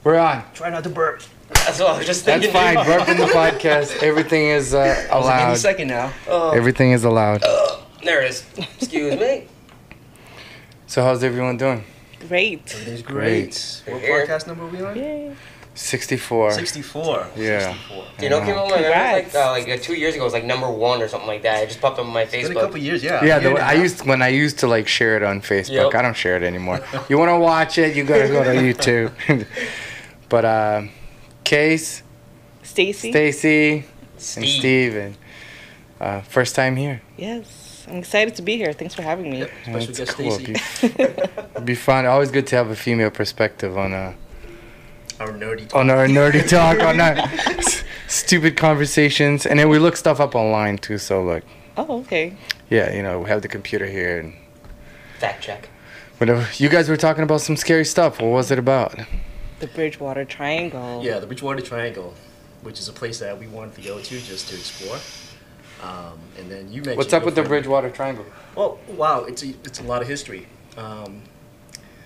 We're on. Try not to burp. That's what I was just That's thinking. fine. Burp in the podcast. Everything is Any allowed. second now. Everything is allowed. There it is. Excuse me. So how's everyone doing? Great. Everything's Great. great. What Here. podcast number are we on? Yay. 64. 64. Yeah. 64. Do you know, came on my memory Congrats. like 2 years ago. It was like #1 or something like that. It just popped up on my It's been a Facebook. couple years, yeah. Yeah, A year and a I half. when I used to like share it on Facebook. Yep. I don't share it anymore. You want to watch it? You gotta go to YouTube. But Case, Stacy? Stacy, and Steve. Steven. First time here. Yes. I'm excited to be here. Thanks for having me. Yep, special It's guest cool. Stacy. It'd be fun. Always good to have a female perspective on Our nerdy talk. on our nerdy talk, on our stupid conversations, and then we look stuff up online too. So like, Oh, okay. yeah, you know, we have the computer here, and Fact check. whatever. You guys were talking about some scary stuff. What was it about? The Bridgewater Triangle. Yeah, the Bridgewater Triangle, which is a place that we wanted to go to just to explore. And then you mentioned. What's up your with the friend- Bridgewater Triangle? Oh, wow, it's a lot of history.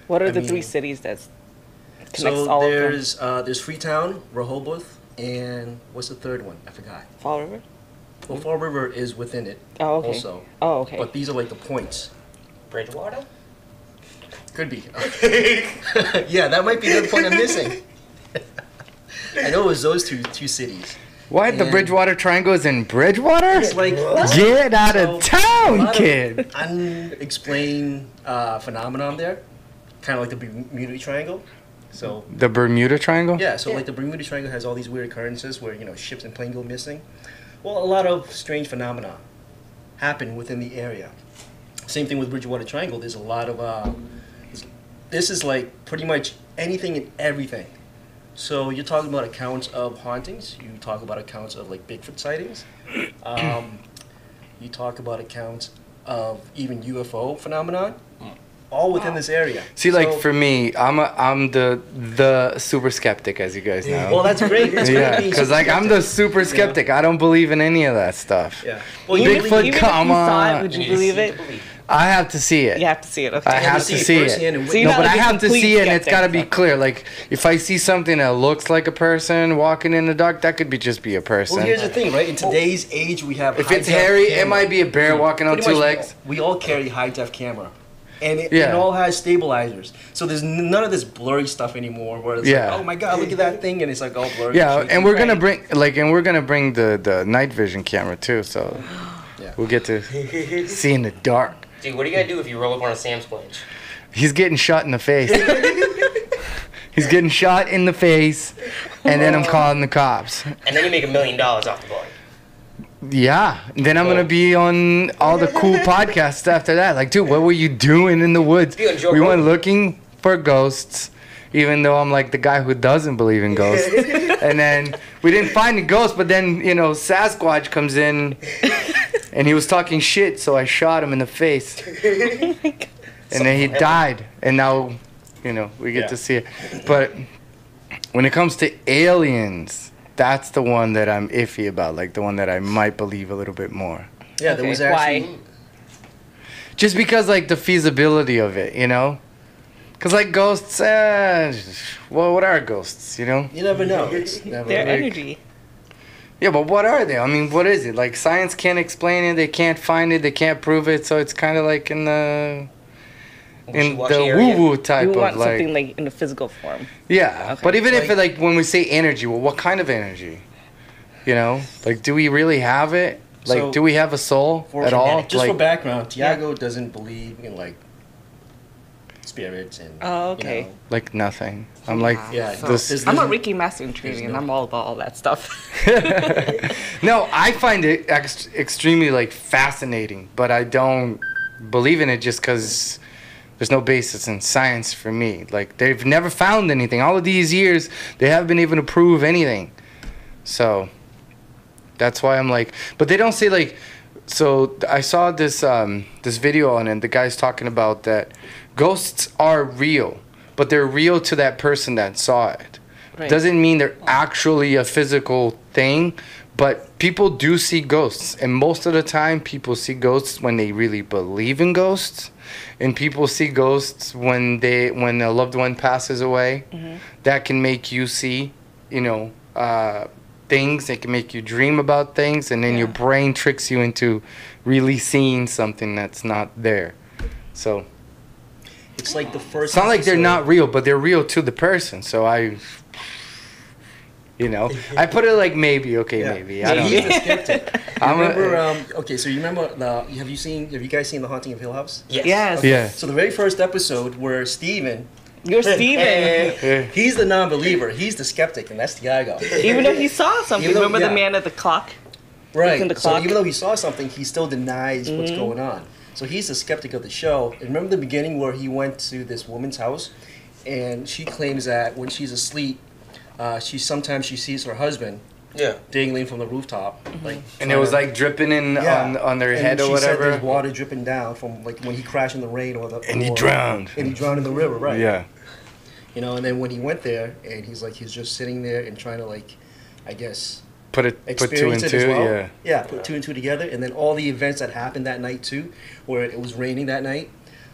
What are I the mean, three cities that connects So all of them? there's Freetown, Rehoboth, and what's the third one? I forgot. Fall River? Well, Fall River is within it Oh, okay. also. Oh, okay. But these are like the points. Bridgewater? Could be. Yeah, that might be the point I'm missing. I know it was those two cities. What? The And- Bridgewater Triangle is in Bridgewater? It's like Get out of So, a town, lot of kid. unexplained phenomenon there, kind of like the Bermuda Triangle. So The Bermuda Triangle? yeah, so like the Bermuda Triangle has all these weird occurrences where ships and planes go missing. Well, a lot of strange phenomena happen within the area. Same thing with Bridgewater Triangle. There's a lot of this is like pretty much anything and everything. So you're talking about accounts of hauntings. You talk about accounts of like Bigfoot sightings. You talk about accounts of even UFO phenomenon, all within this area. See, like So- for me, I'm the super skeptic, as you guys know. well, that's great. It's great Yeah, being because like I'm the super Yeah. skeptic. I don't believe in any of that stuff. Yeah. Well, Even Bigfoot, if, even come if you saw on. it, would You you need to believe see it? to believe. I have to see it. You have to see it. Okay. I have to see it. firsthand and So you're No, not but I like a have to complete see it, and it's skeptic, got to be so- clear. Like, if I see something that looks like a person walking in the dark, that could be just be a person. Well, here's the thing, right? In today's age, we have If it's high-def hairy, it camera. might be a bear walking on Pretty two much legs. We all carry high def camera, and it Yeah. all has stabilizers. So there's none of this blurry stuff anymore. Where it's Yeah. like, oh my god, look at that thing, and it's like all blurry. Yeah, shaky. and we're gonna Right. bring the night vision camera too, so Yeah. we'll get to see in the dark. Dude, what are you gonna do if you roll up on a Sam's Club? He's getting shot in the face. He's getting shot in the face, and then I'm calling the cops. And then you make $1 million off the board. Yeah, then I'm gonna be on all the cool podcasts after that. Like, dude, what were you doing in the woods? Be on Joe We went Rogan. looking for ghosts, even though I'm like the guy who doesn't believe in ghosts. And then we didn't find the ghost, but then Sasquatch comes in, and he was talking shit, so I shot him in the face, and then he died. And now, we get Yeah. to see it. But when it comes to aliens, that's the one that I'm iffy about, like the one that I might believe a little bit more. Yeah, there Okay, was why? actually. Just because, like, the feasibility of it, Because, like, ghosts, well, what are ghosts, You never know. It's never. Their Like- energy. Yeah, but what are they? I mean, what is it? Like, science can't explain it, they can't find it, they can't prove it, so it's kind of like in the Wishy-washy area. woo-woo type You of, want like... something like in a physical form. Yeah, Okay. but even if, Like- like, when we say energy, well, what kind of energy? Like, do we really have it? Like, So, do we have a soul For at all? humanity- Just like, for background, Tiago doesn't believe in like spirits and. Oh, okay. You know, like nothing. I'm like, yeah. This- there's- I'm a there's- Reiki master in training, and no- I'm all about all that stuff. no, I find it extremely like fascinating, but I don't believe in it just because there's no basis in science for me. Like they've never found anything. All of these years, they haven't been able to prove anything. So that's why I'm like, but they don't say like. So I saw this this video on it. And the guy's talking about that ghosts are real, but they're real to that person that saw it. Right. doesn't mean they're actually a physical thing, but people do see ghosts, and most of the time people see ghosts when they really believe in ghosts, and people see ghosts when a loved one passes away. That can make you see, things. It can make you dream about things, and then your brain tricks you into really seeing something that's not there. So It's like the first. it's not like they're episode- not real, but they're real to the person. So I put it like maybe, okay, Yeah. maybe. I don't He's know. the skeptic. I'm a- Remember? Okay, so you remember have you guys seen The Haunting of Hill House? Yes. Yes. Yeah. So the very first episode where Steven, You're Steven. Yeah. he's the non-believer, he's the skeptic, and that's Thiago. Even though he saw something. Even though- Remember yeah. the man at the clock? Right. in the So clock. even though he saw something, he still denies what's going on. So he's the skeptic of the show. And remember the beginning where he went to this woman's house, and she claims that when she's asleep, sometimes she sees her husband Yeah. dangling from the rooftop, like. And it was like dripping in on their And head or she said whatever. there's water dripping down from like when he crashed in the rain or the. And he or- drowned. And he drowned in the river, right? Yeah. And then when he went there, and he's just sitting there and trying to I guess. Put two and Experience it two. as well. Yeah. Yeah, put two and two together, and then all the events that happened that night too, where it was raining that night.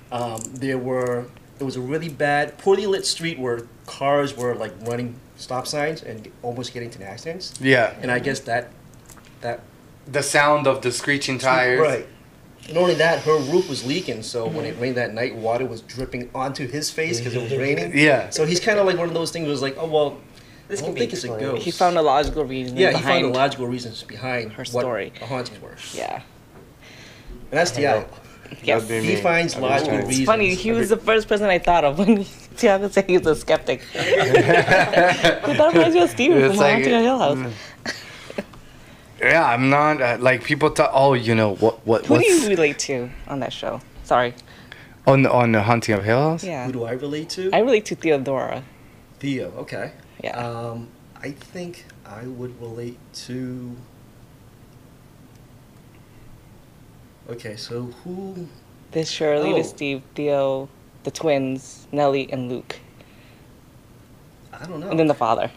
There was a really bad, poorly lit street where cars were like running stop signs and almost getting into accidents. Yeah. And I guess that The sound of the screeching tires. right. Not only that, her roof was leaking, so when it rained that night, water was dripping onto his face because it was raining. Yeah. So he's kind of like one of those things where it's like, oh well, This I can don't be think it's a explained. ghost. He found a logical reason yeah, he behind found the logical reasons behind her what story. the hauntings were. Yeah. And that's Thiago. Yes. That'd be He me. finds I'd be logical trying- reasons. It's funny, he was the first person I thought of when Tiago said he was a skeptic. That reminds me of Steven It's from like- Haunting of Hill House. Yeah, I'm not like people talk. Oh, what? Who do you What's relate to on that show? Sorry. on the Haunting of Hill House? Yeah. Who do I relate to? I relate to Theodora. Theo. Okay. Yeah. I think I would relate to. Okay, so who? There's Shirley, Oh. there's Steve, Theo, the twins, Nellie, and Luke. I don't know. And then the father.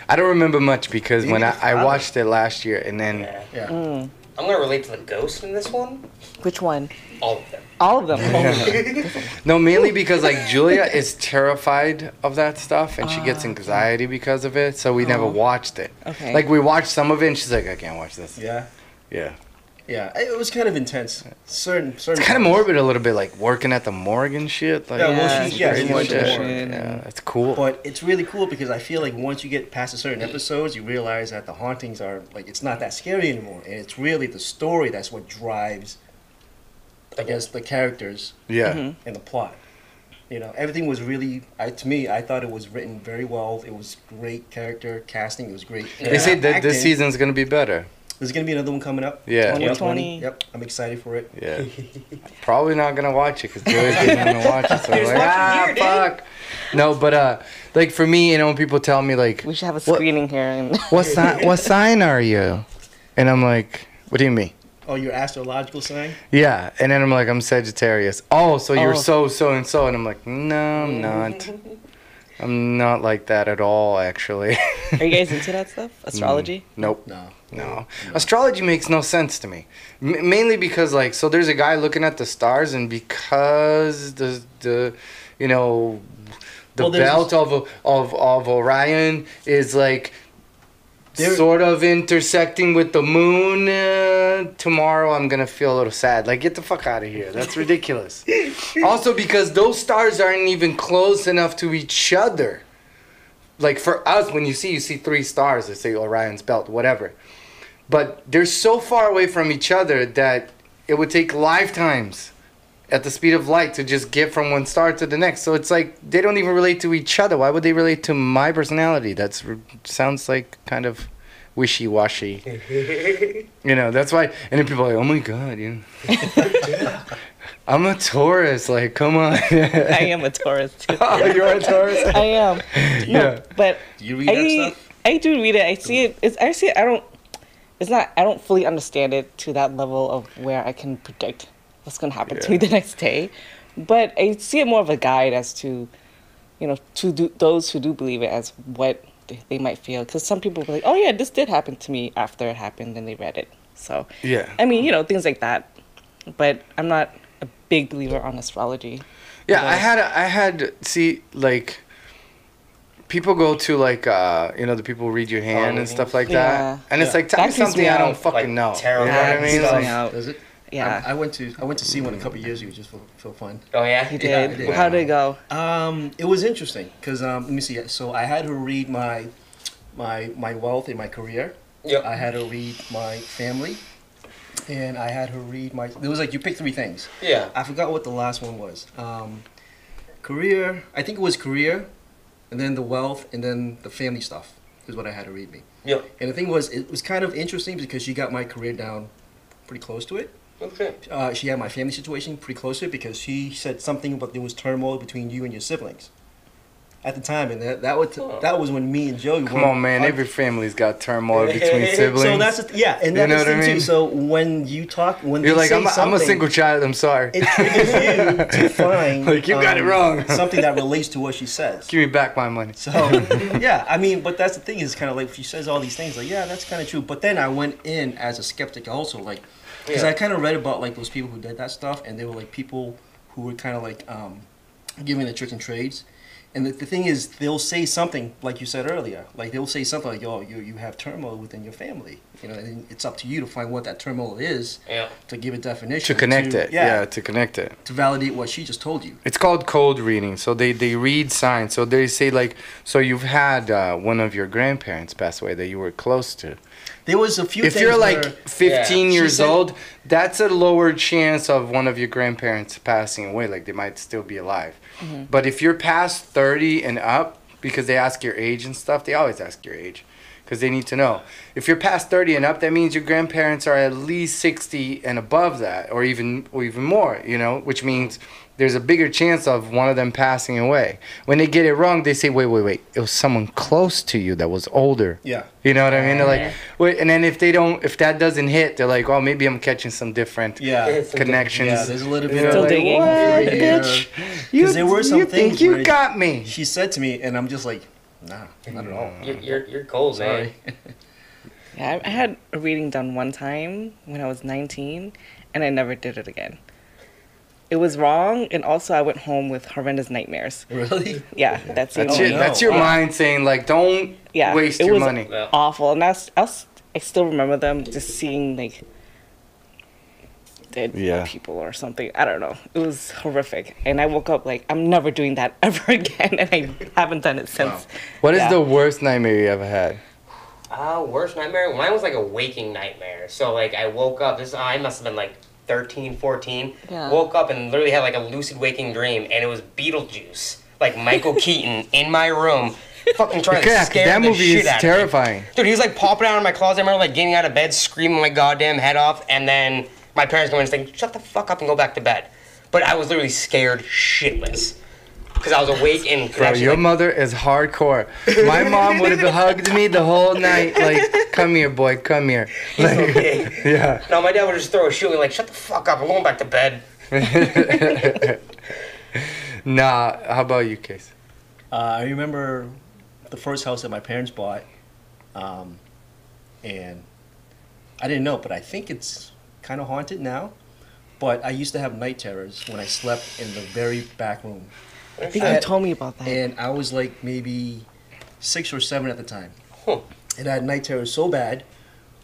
I don't remember much because when Maybe I the watched it last year and then Yeah. Yeah. Mm. I'm gonna relate to the ghost in this one. Which one? All of them. All of them. no, mainly because like Julia is terrified of that stuff and she gets Ah, anxiety because of it, so we never Oh. watched it. Okay. Like we watched some of it and she's like, I can't watch this. Yeah. Yeah. Yeah. It was kind of intense. Certain. It's kind of morbid a little bit, like working at the morgue and shit. Like, Yeah, well, Yeah, she's yeah, she crazy went to shit. war. Yeah, it's cool. But it's really cool because I feel like once you get past a certain episodes, you realize that the hauntings are like it's not that scary anymore, and it's really the story that's what drives, I guess, the characters Yeah. Mhm. and the plot. Everything was really. To me, I thought it was written very well. It was great character casting. It was great. They say that acting. this season's gonna be better. There's gonna be another one coming up. Yeah. 2020. 2020. Yep, I'm excited for it. Yeah. Probably not gonna watch it because Julia didn't want to watch it. So I'm Just like, watch it here, dude." fuck. No, but like for me, when people tell me like, We should have a What- screening here. And what sign are you? And I'm like, what do you mean? Oh, your astrological sign? Yeah, and then I'm like, I'm Sagittarius. Oh, so you're Oh. so and so, and I'm like, no, I'm not. I'm not like that at all, actually. Are you guys into that stuff? Astrology? Nope. No. No. Astrology makes no sense to me. Mainly because so there's a guy looking at the stars, and because the Well, there's belt of Orion is like There- sort of intersecting with the moon, tomorrow I'm gonna feel a little sad. Like, get the fuck out of here. That's ridiculous. Also because those stars aren't even close enough to each other. Like for us, when you see 3 stars, they say Orion's belt, whatever. But they're so far away from each other that it would take lifetimes at the speed of light to just get from one star to the next. So it's like they don't even relate to each other. Why would they relate to my personality? Sounds like kind of wishy-washy. That's why. And then people are like, oh my God, I'm a Taurus. Like, come on. I am a Taurus too. Oh, you're a Taurus? I am. No, Yeah. but Do you read that stuff? I do read it. I see it. I see it. I don't fully understand it to that level of where I can predict what's going to happen to me the next day. But I see it more of a guide as to those who do believe it as what they might feel. Because some people were like, oh yeah, this did happen to me after it happened, and they read it. So Yeah. I mean, things like that. But I'm not a big believer on astrology. Yeah, But- I had see like people go to like the people who read your hand and stuff like that, Yeah. and it's Yeah. like tell me That creeps something me I don't out. fucking Like know. tarot You know what I cards mean? and Like, stuff. Does it? Yeah. I went to see one a couple years ago just for fun. Oh yeah. You Yeah, I did. did. How did it go? It was interesting because let me see. So I had her read my wealth and my career. Yep. I had her read my family, and I had her read my. It was like you pick three things. Yeah. I forgot what the last one was. Career. I think it was career, and then the wealth, and then the family stuff is what I had her read me. Yep. And the thing was, it was kind of interesting because she got my career down pretty close to it. Okay. She had my family situation pretty close to it because she said something about there was turmoil between you and your siblings at the time, and that was when me and Joey. come on, man. Every family's got turmoil between siblings. So that's and You that's know the what I thing mean? too. So when you talk, when You're they like, say I'm a something, single child. I'm sorry. it triggers you to find Like, you got it wrong. something that relates to what she says. Give me back my money. So yeah, I mean, but that's the thing is kind of like she says all these things like yeah, that's kind of true. But then I went in as a skeptic also, like because Yeah. I kind of read about like those people who did that stuff, and they were like people who were kind of like giving the tricks and trades. And the thing is, they'll say something like you said earlier, like they'll say something like, "Oh, you have turmoil within your family," and it's up to you to find what that turmoil is Yeah. to give it definition To connect it. Yeah, to connect it. to validate what she just told you. It's called code reading. So they read signs. So they say like, so you've had one of your grandparents pass away that you were close to. There was a few. If things you're like where- 15 She years said- old, that's a lower chance of one of your grandparents passing away. Like they might still be alive. But if you're past 30 and up, because they ask your age and stuff, they always ask your age because they need to know. If you're past 30 and up, that means your grandparents are at least 60 and above that, or even more, which means there's a bigger chance of one of them passing away. When they get it wrong, they say, wait, it was someone close to you that was older. Yeah. You know what I mean? They're like, wait, and then if that doesn't hit, they're like, oh, maybe I'm catching some different Yeah. connections. Yeah, there's a little You bit know, of Still like, digging. what, Yeah. bitch? 'Cause there were some you things think you where got me? she said to me, and I'm just like, nah, not at all. You're cold, man. Sorry. Yeah, I had a reading done one time when I was 19, and I never did it again. It was wrong, and also I went home with horrendous nightmares. Really? Yeah, that's That's Oh, it. no. That's your mind saying like, don't Yeah, waste it your was money. Yeah. awful, and I still remember them just seeing like dead Yeah. people or something. I don't know. It was horrific, and I woke up like I'm never doing that ever again, and I haven't done it since. Wow. What is Yeah. the worst nightmare you ever had? Worst nightmare? Mine was like a waking nightmare. So like I woke up, I must have been like 13, 14. Yeah. Woke up and literally had like a lucid waking dream, and it was Beetlejuice, like Michael Keaton in my room, fucking trying to Yeah, scare that the movie shit is out of me. terrifying. Dude, he was like popping out of my closet. I remember like getting out of bed, screaming my goddamn head off, and then my parents going and saying, "Shut the fuck up and go back to bed." But I was literally scared shitless because I was awake and Bro, your mother is hardcore. My mom would have hugged me the whole night, like, come here, boy, come here. Like, okay. yeah. No, my dad would just throw a shoe and like, "Shut the fuck up! I'm going back to bed." Nah, how about you, Case? I remember the first house that my parents bought, and I didn't know, but I think it's kind of haunted now. But I used to have night terrors when I slept in the very back room. I think I- you told me about that. And I was like maybe 6 or 7 at the time. Huh. And I had night terrors so bad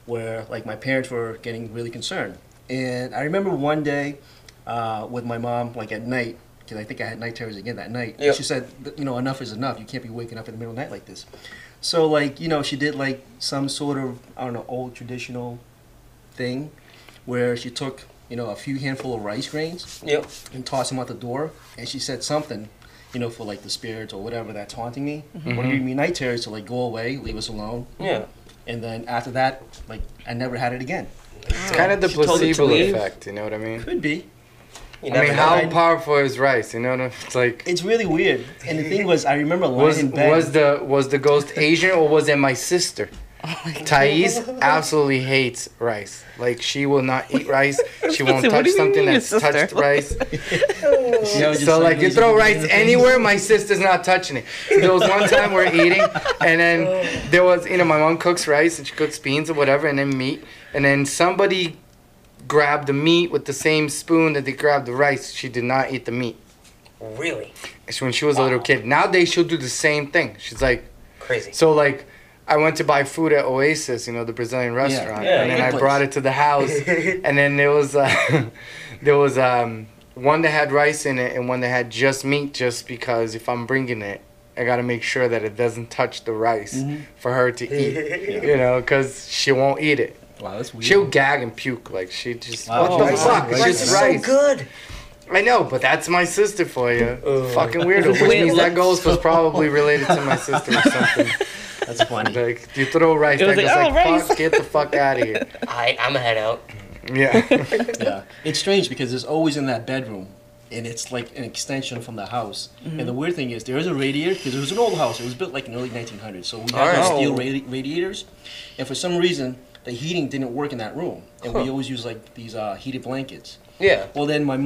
where like my parents were getting really concerned. And I remember one day with my mom, like at night, because I think I had night terrors again that night. Yep. She said, enough is enough. You can't be waking up in the middle of the night like this. So like, she did like some sort of, I don't know, old traditional thing where she took, a few handful of rice grains Yep. and tossed them out the door. And she said something, for like the spirits or whatever that's haunting me. Mm-hmm. Or giving me night terrors to like go away, leave us alone. Yeah. And then after that, like I never had it again. It's kind of the She told you to placebo leave? effect, you know what I mean? Could be. You I never mean, know. how powerful is rice? You know what I mean? It's like, It's really weird. And the thing was, I remember lying in bed. was the ghost Asian or was it my sister? Thais absolutely hates rice. Like she will not eat rice. She won't What touch do you something mean, your that's touched sister? rice. Yeah, just So like you lazy throw to rice do the anywhere, my sister's not touching it. There was one time we're eating, and then there was, my mom cooks rice and she cooks beans or whatever, and then meat, and then somebody grabbed the meat with the same spoon that they grabbed the rice. She did not eat the meat. Really? When she was a little kid. Nowadays she'll do the same thing. She's like, Crazy. so like, I went to buy food at Oasis, the Brazilian restaurant, Yeah, and then good I place. brought it to the house, and then there was one that had rice in it and one that had just meat, just because if I'm bringing it, I gotta make sure that it doesn't touch the rice for her to eat, because she won't eat it. Wow, that's weird. She'll gag and puke, like she just, Wow. what the Rice- fuck? rice It's Rice just is rice. so good. I know, but that's my sister for you. Fucking weirdo. Which means that ghost was probably related to my sister or something. That's funny. Like, you throw rice, It was that like, guy's "Oh, like, rice." fuck, get the fuck out of here. Alright, I'm a head out. Yeah. Yeah, it's strange because it's always in that bedroom, and it's like an extension from the house. And the weird thing is, there is a radiator because it was an old house. It was built like in the early 1900s, so we had those Oh. steel radiators, and for some reason, the heating didn't work in that room, and we always used like these heated blankets. Yeah. Well, then my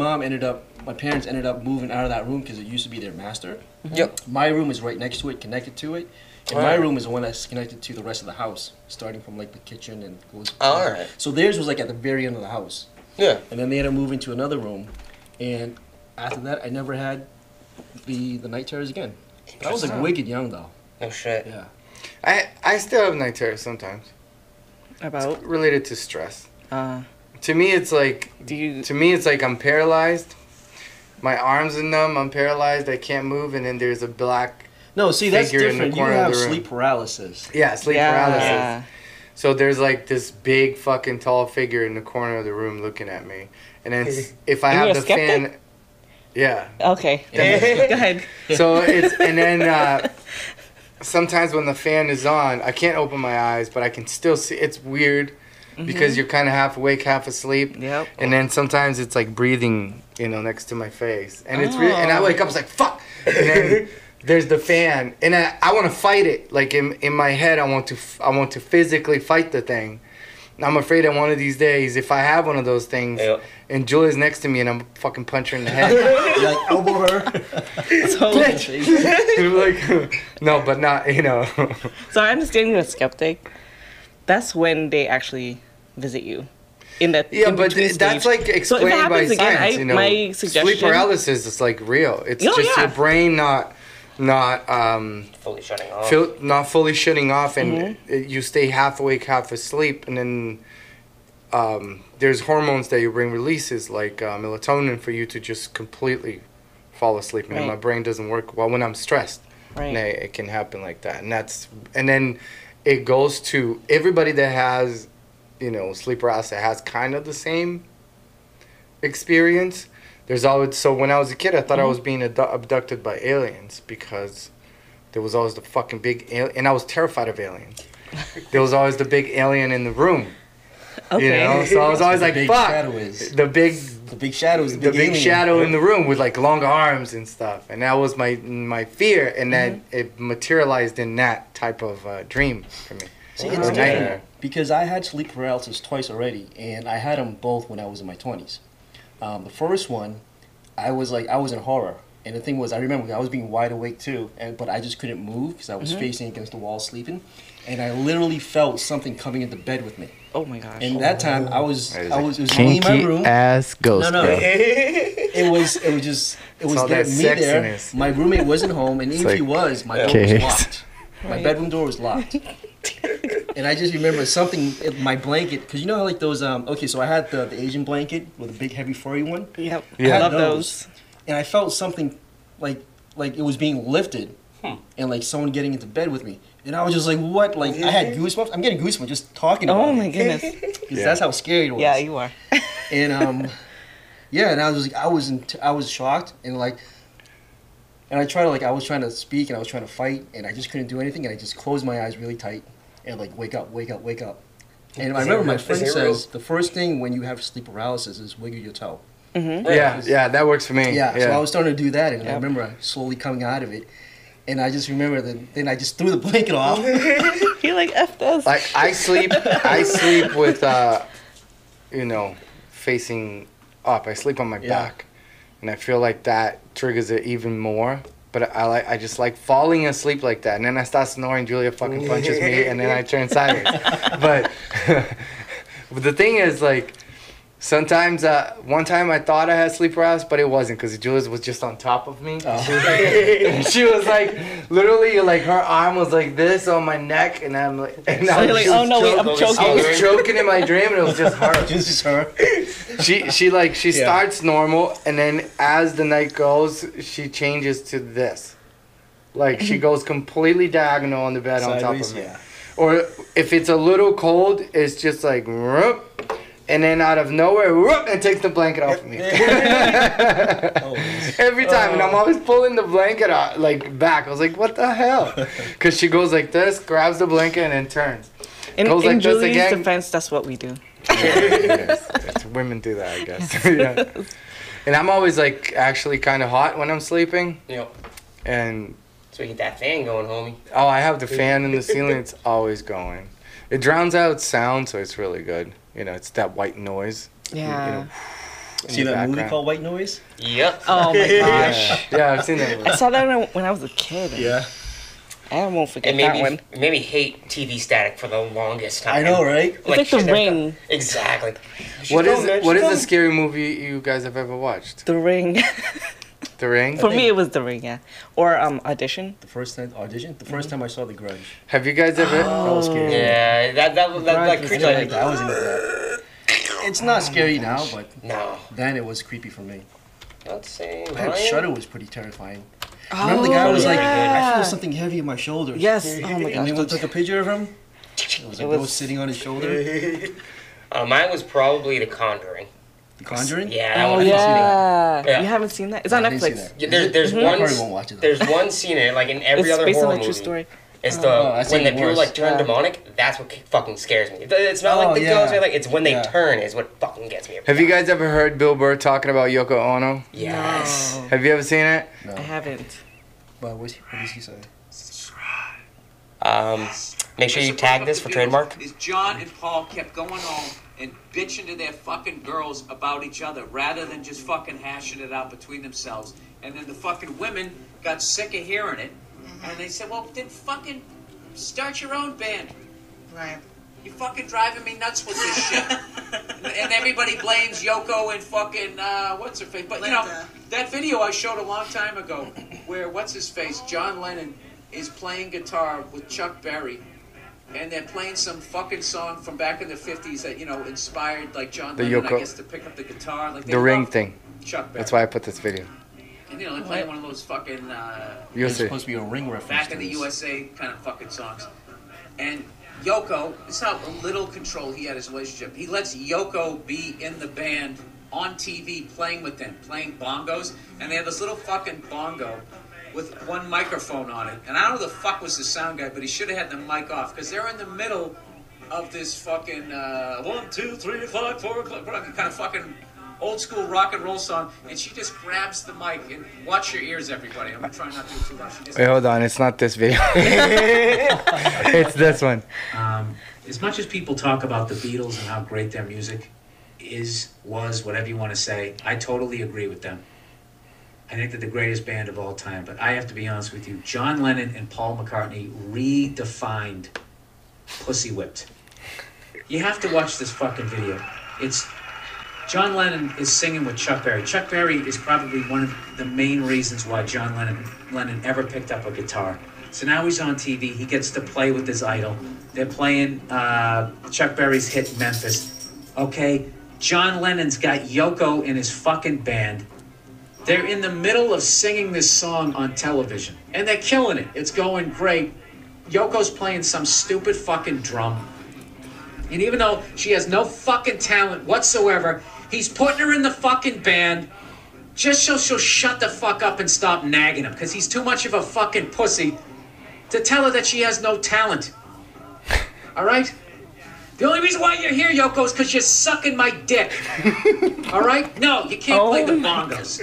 parents ended up moving out of that room because it used to be their master. Yep. My room is right next to it, connected to it. And my room is the one that's connected to the rest of the house, starting from like the kitchen and goes. Alright. So theirs was like at the very end of the house. Yeah. And then they had to move into another room. And after that, I never had the night terrors again. I was like wicked young though. No shit. Yeah. I still have night terrors sometimes. About? Related to stress. Uh, To me, it's like do you? I'm paralyzed. My arms are numb. I'm paralyzed. I can't move. And then there's a black, No, see, that's Figure in the different. You corner of have the room. sleep paralysis. sleep paralysis. Yeah. So there's like this big fucking tall figure in the corner of the room looking at me. And then if I Are you have a the skeptic? fan, yeah. Okay. Go ahead. So it's, and then sometimes when the fan is on, I can't open my eyes, but I can still see. It's weird because you're kind of half awake, half asleep. Yep. And then sometimes it's like breathing, next to my face, and it's weird. And I wake up, it's like fuck. And then there's the fan, and I want to fight it. Like in my head, I want to physically fight the thing. And I'm afraid that one of these days, if I have one of those things, Yep. and Julia's next to me, and I'm fucking punch her in the head. You like elbow her. So, Like, no, but not, so I understand you're a skeptic. That's when they actually visit you. In that Yeah, in but between that's stage. like So if it explained by happens again, science. my suggestion. Sleep paralysis is like real. It's Oh, just yeah. your brain not Fully shutting off. not fully shutting off, and Mm-hmm. you stay half awake, half asleep, and then there's hormones that your brain releases, like melatonin, for you to just completely fall asleep. And Right. my brain doesn't work well when I'm stressed. Right. And it can happen like that, and then it goes to everybody that has, sleep paralysis has kind of the same experience. There's always, so when I was a kid, I thought I was being abducted by aliens because there was always the fucking big alien, and I was terrified of aliens. There was always the big alien in the room. Okay. So I was always The like, big fuck. shadow is. The big The big shadow is the the big big alien. shadow in the room with like long arms and stuff, and that was my fear, and then it materialized in that type of dream for me. See, Or it's nightmare. different because I had sleep paralysis twice already, and I had them both when I was in my 20s. The first one, I was in horror, and the thing was, I remember I was being wide awake too, but I just couldn't move because I was facing against the wall sleeping, and I literally felt something coming into bed with me. Oh my gosh. And that time it was me in my room. ass ghost. No. It was all that me there. sexiness. My roommate wasn't home, and if like he was, my door was kiss. locked. My bedroom door was locked. And I just remember something, my blanket, because you know how like those, okay, so I had the Asian blanket with a big heavy furry one. Yep. Yeah. I love Those. those. And I felt something like it was being lifted and like someone getting into bed with me. And I was just like, what? Like I had goosebumps. I'm getting goosebumps just talking about Oh it. my goodness. Because that's how scary it was. Yeah, you are. And yeah, and I was like, I was shocked and like, and I was trying to speak and I was trying to fight and I just couldn't do anything and I just closed my eyes really tight and like wake up. And I remember my friend says the first thing when you have sleep paralysis is wiggle your toe. Yeah, that works for me. Yeah, so I was starting to do that and I Yep. remember slowly coming out of it. And I just remember that then I just threw the blanket off. You're like, F this. Like I sleep with facing up. I sleep on my back, and I feel like that triggers it even more. But I just like falling asleep like that, and then I start snoring. Julia fucking punches me, and then I turn sideways. But the thing is, like, sometimes one time I thought I had sleep paralysis, but it wasn't, because Julia was just on top of me. She was like literally, like, her arm was like this on my neck, and I'm like, and I was like, oh no, wait, I'm choking. I was choking in my dream, and it was just her. Just her. She starts normal, and then as the night goes, she changes to this. Like, she goes completely diagonal on the bed on top of me. Yeah. Or if it's a little cold, it's just like, whoop, and then out of nowhere, whoop, and takes the blanket off of me. Every time, and I'm always pulling the blanket out, like, back. I was like, what the hell? Because she goes like this, grabs the blanket, and then turns. In like Julie's defense, that's what we do. It's women do that, I guess. Yeah. And I'm always like actually kind of hot when I'm sleeping. Yep. And So you get that fan going, homie. oh, I have the fan in the ceiling. It's always going. It drowns out sound, so it's really good. You know, it's that white noise. Yeah. You know, See that movie called White Noise? Yep. Oh my gosh. Yeah, I've seen that movie. I saw that when I was a kid. Yeah. I won't forget It made that me one. made me hate TV static for the longest time. I know, right? It's like shit, The Ring. Exactly. What is the scary movie you guys have ever watched? The Ring. The Ring? For me, it was The Ring, yeah. Or Audition. The first time time I saw The Grudge. Have you guys ever? That was scary. Yeah, that like creepy. I was into that. It's not scary now, but No. then it was creepy for me. Let's say I heard Ryan? Shudder was pretty terrifying. Remember the guy was like, I feel something heavy on my shoulders. Yes. Oh my And then we gosh. took a picture of him. It was a ghost sitting on his shoulder. Mine was probably The Conjuring. The Conjuring? Yeah. That Oh one. yeah. Yeah. You haven't seen that? It's on I didn't see Netflix. that. Yeah, there's I one. probably won't watch it, though. There's one scene in it, like in every It's other based horror on a true movie. story. It's that's when the even people worse. like turn Yeah. demonic. That's what fucking scares me. It's not Oh, like the yeah. ghosts. Like it's when they Yeah. turn is what fucking gets me. Have you guys ever heard Bill Burr talking about Yoko Ono? Yes. No. Have you ever seen it? No. I haven't. But what does he say? Make sure you tag this for trademark. Is John and Paul kept going home and bitching to their fucking girls about each other rather than just fucking hashing it out between themselves. And then the fucking women got sick of hearing it, and they said, "Well, then fucking start your own band." Right. You fucking driving me nuts with this shit. And everybody blames Yoko and fucking what's her face. But you know, Linda. that video I showed a long time ago, where what's his face, John Lennon, is playing guitar with Chuck Berry, and they're playing some fucking song from back in the 50s that, you know, inspired like John The Lennon, Yoko- I guess, to pick up the guitar. Like they The Ring love thing. Chuck Berry. That's why I put this video. And you know, they're playing one of those fucking You'll It's see. supposed to be a Ring reference. back in to the this. USA kind of fucking songs. And Yoko, this is how little control he had his relationship. He lets Yoko be in the band on TV playing with them, playing bongos, and they have this little fucking bongo with one microphone on it. And I don't know who the fuck was the sound guy, but he should have had the mic off, because they're in the middle of this fucking 1, 2, 3 o'clock, 4 o'clock, kind of fucking old school rock and roll song, and she just grabs the mic, and watch your ears, everybody. I'm trying not to do it too loud. She just Wait, hold on. It's not this video. It's this one. As much as people talk about the Beatles and how great their music was, whatever you want to say, I totally agree with them. I think they're the greatest band of all time, but I have to be honest with you. John Lennon and Paul McCartney redefined Pussy Whipped. You have to watch this fucking video. It's John Lennon is singing with Chuck Berry. Chuck Berry is probably one of the main reasons why John Lennon ever picked up a guitar. So now he's on TV. He gets to play with his idol. They're playing Chuck Berry's hit Memphis. Okay, John Lennon's got Yoko in his fucking band. They're in the middle of singing this song on television, and they're killing it. It's going great. Yoko's playing some stupid fucking drum. And even though she has no fucking talent whatsoever, he's putting her in the fucking band just so she'll shut the fuck up and stop nagging him, because he's too much of a fucking pussy to tell her that she has no talent. All right? The only reason why you're here, Yoko, is because you're sucking my dick. All right? No, you can't play the bongos.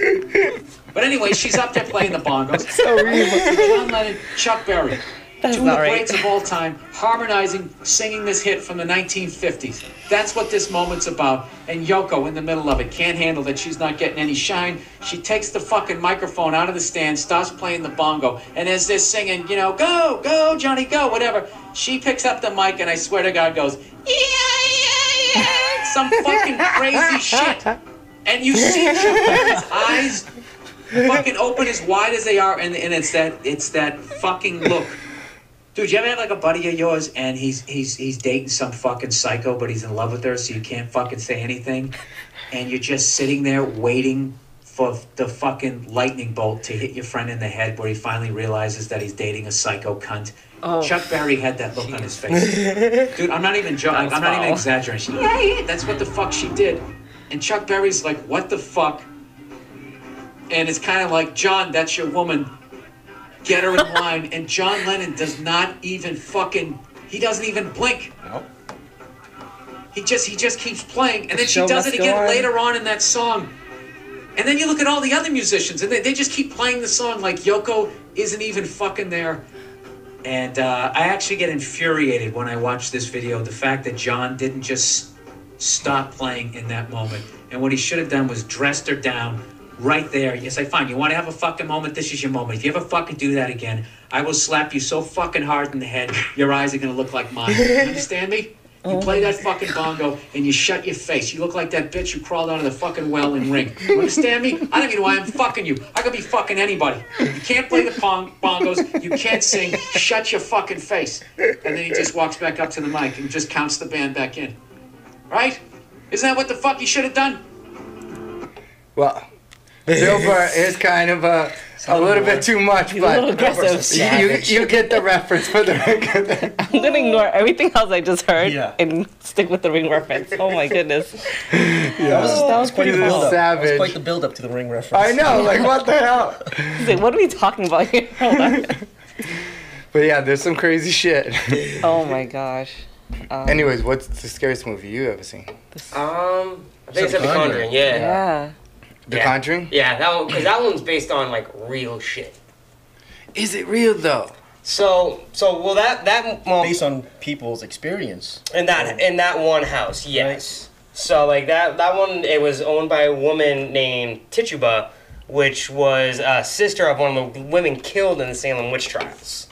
But anyway, she's up there playing the bongos. John Lennon, Chuck Berry. That's Two of not the right. greats of all time, harmonizing, singing this hit from the 1950s. That's what this moment's about. And Yoko, in the middle of it, can't handle that she's not getting any shine. She takes the fucking microphone out of the stand, starts playing the bongo, and as they're singing, you know, go, go, Johnny, go, whatever, she picks up the mic and I swear to God goes, yeah, some fucking crazy shit. And you see Chuck Berry's eyes fucking open as wide as they are, and it's that fucking look. Dude, you ever have like a buddy of yours and he's dating some fucking psycho, but he's in love with her, so you can't fucking say anything, and you're just sitting there waiting for the fucking lightning bolt to hit your friend in the head, where he finally realizes that he's dating a psycho cunt. Oh. Chuck Berry had that look on his face. Dude, I'm not even joking. I'm not even exaggerating. She, yeah, that's what the fuck she did. And Chuck Berry's like, what the fuck? And it's kind of like, John, that's your woman. Get her in line. And John Lennon does not even he doesn't even blink. Nope. He just keeps playing. And then she show does it must go again on. later on in that song. And then you look at all the other musicians, and they just keep playing the song like Yoko isn't even fucking there. And I actually get infuriated when I watch this video, the fact that John didn't just stop playing in that moment. And what he should have done was dressed her down right there. You say, fine, you want to have a fucking moment? This is your moment. If you ever fucking do that again, I will slap you so fucking hard in the head, your eyes are going to look like mine. You understand me? You play that fucking bongo and you shut your face. You look like that bitch who crawled out of the fucking well in Ring. You understand me? I don't even know why I'm fucking you. I could be fucking anybody. You can't play the bongos. You can't sing. Shut your fucking face. And then he just walks back up to the mic and just counts the band back in. Right? Isn't that what the fuck you should have done? Well, Silver is kind of a little bit too much, He's a little but aggressive. you get the reference for the record. I'm gonna ignore everything else I just heard Yeah. and stick with the Ring reference. Oh my goodness. That was quite He's the a build-up. That was savage. quite the build-up to the Ring reference. I know, like what the hell? He's like, what are we talking about here? Hold on. But yeah, there's some crazy shit. Oh my gosh. Anyways, what's the scariest movie you ever seen? I think it's The Conjuring. Conjuring, yeah. Yeah. The Yeah. Conjuring? Yeah, that one, because that one's based on like real shit. Is it real though? So well well Based on people's experience. in that one house, yes. So like that one, it was owned by a woman named Tituba, which was a sister of one of the women killed in the Salem witch trials.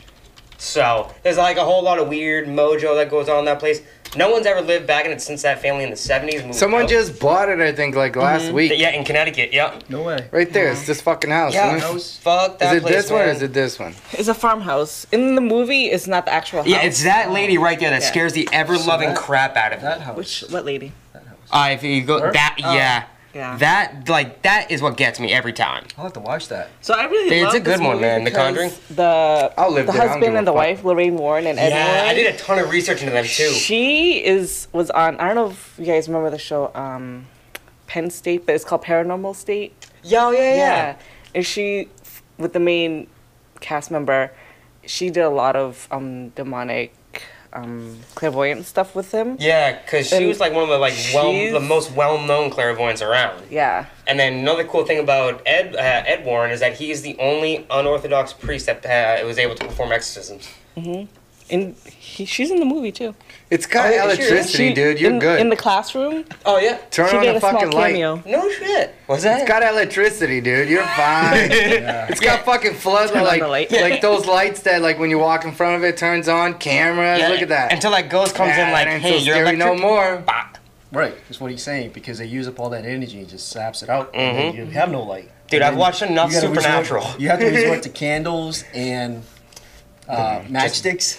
So there's like a whole lot of weird mojo that goes on in that place. No one's ever lived back in it since that family in the 70s moved Someone out. just bought it, I think, like last week. Yeah, in Connecticut, yeah. No way. Right there, it's this fucking house. Yeah, isn't it? fuck that Is it place, this one or man. is it this one? It's a farmhouse. In the movie, it's not the actual house. Yeah, it's that lady right there that Yeah. scares the ever-loving that- crap out of That me. house. What lady? If you go, Her? that, yeah. Yeah. That is what gets me every time. I'll have to watch that. So I really It's love a good this one, movie man, The because Conjuring. I'll live the there, I don't give husband a and the fuck. wife, Lorraine Warren and Ed Yeah, Warren. I did a ton of research into them too. She was on. I don't know if you guys remember the show Penn State, but it's called Paranormal State. Yeah. And she, with the main cast member, she did a lot of demonic, clairvoyant stuff with him. Yeah, because she And was like one of the she's- the most well-known clairvoyants around. Yeah. And then another cool thing about Ed Warren is that he is the only unorthodox priest that was able to perform exorcisms. And she's in the movie too. It's got Oh, yeah, sure. electricity, dude. You're good. In the classroom, Oh yeah. Turn she on did the a small fucking light. cameo. No shit. What's that? It's got electricity, dude. You're fine. It's got fucking flood Turn on like the light. like those lights that like when you walk in front of it turns on cameras. Yeah, Look at that. Until that ghost comes Yeah, in like, it ain't hey, so you're scary electric. no more. Bah. Right. That's what he's saying, because they use up all that energy and just saps it out. And then you have no light. Dude, And I've then watched enough you gotta Supernatural. you have to resort to candles and matchsticks.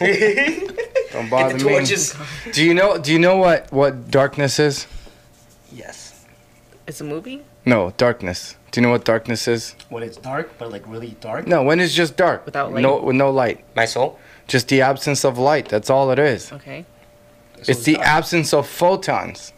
Don't Get bother the me. torches. Do you know what darkness is? Yes. It's a movie. No, darkness. Do you know what darkness is? When it's dark, but like really dark. No, when it's just dark. Without light? No, with no light. My soul. Just the absence of light. That's all it is. Okay. So It's the dark. absence of photons.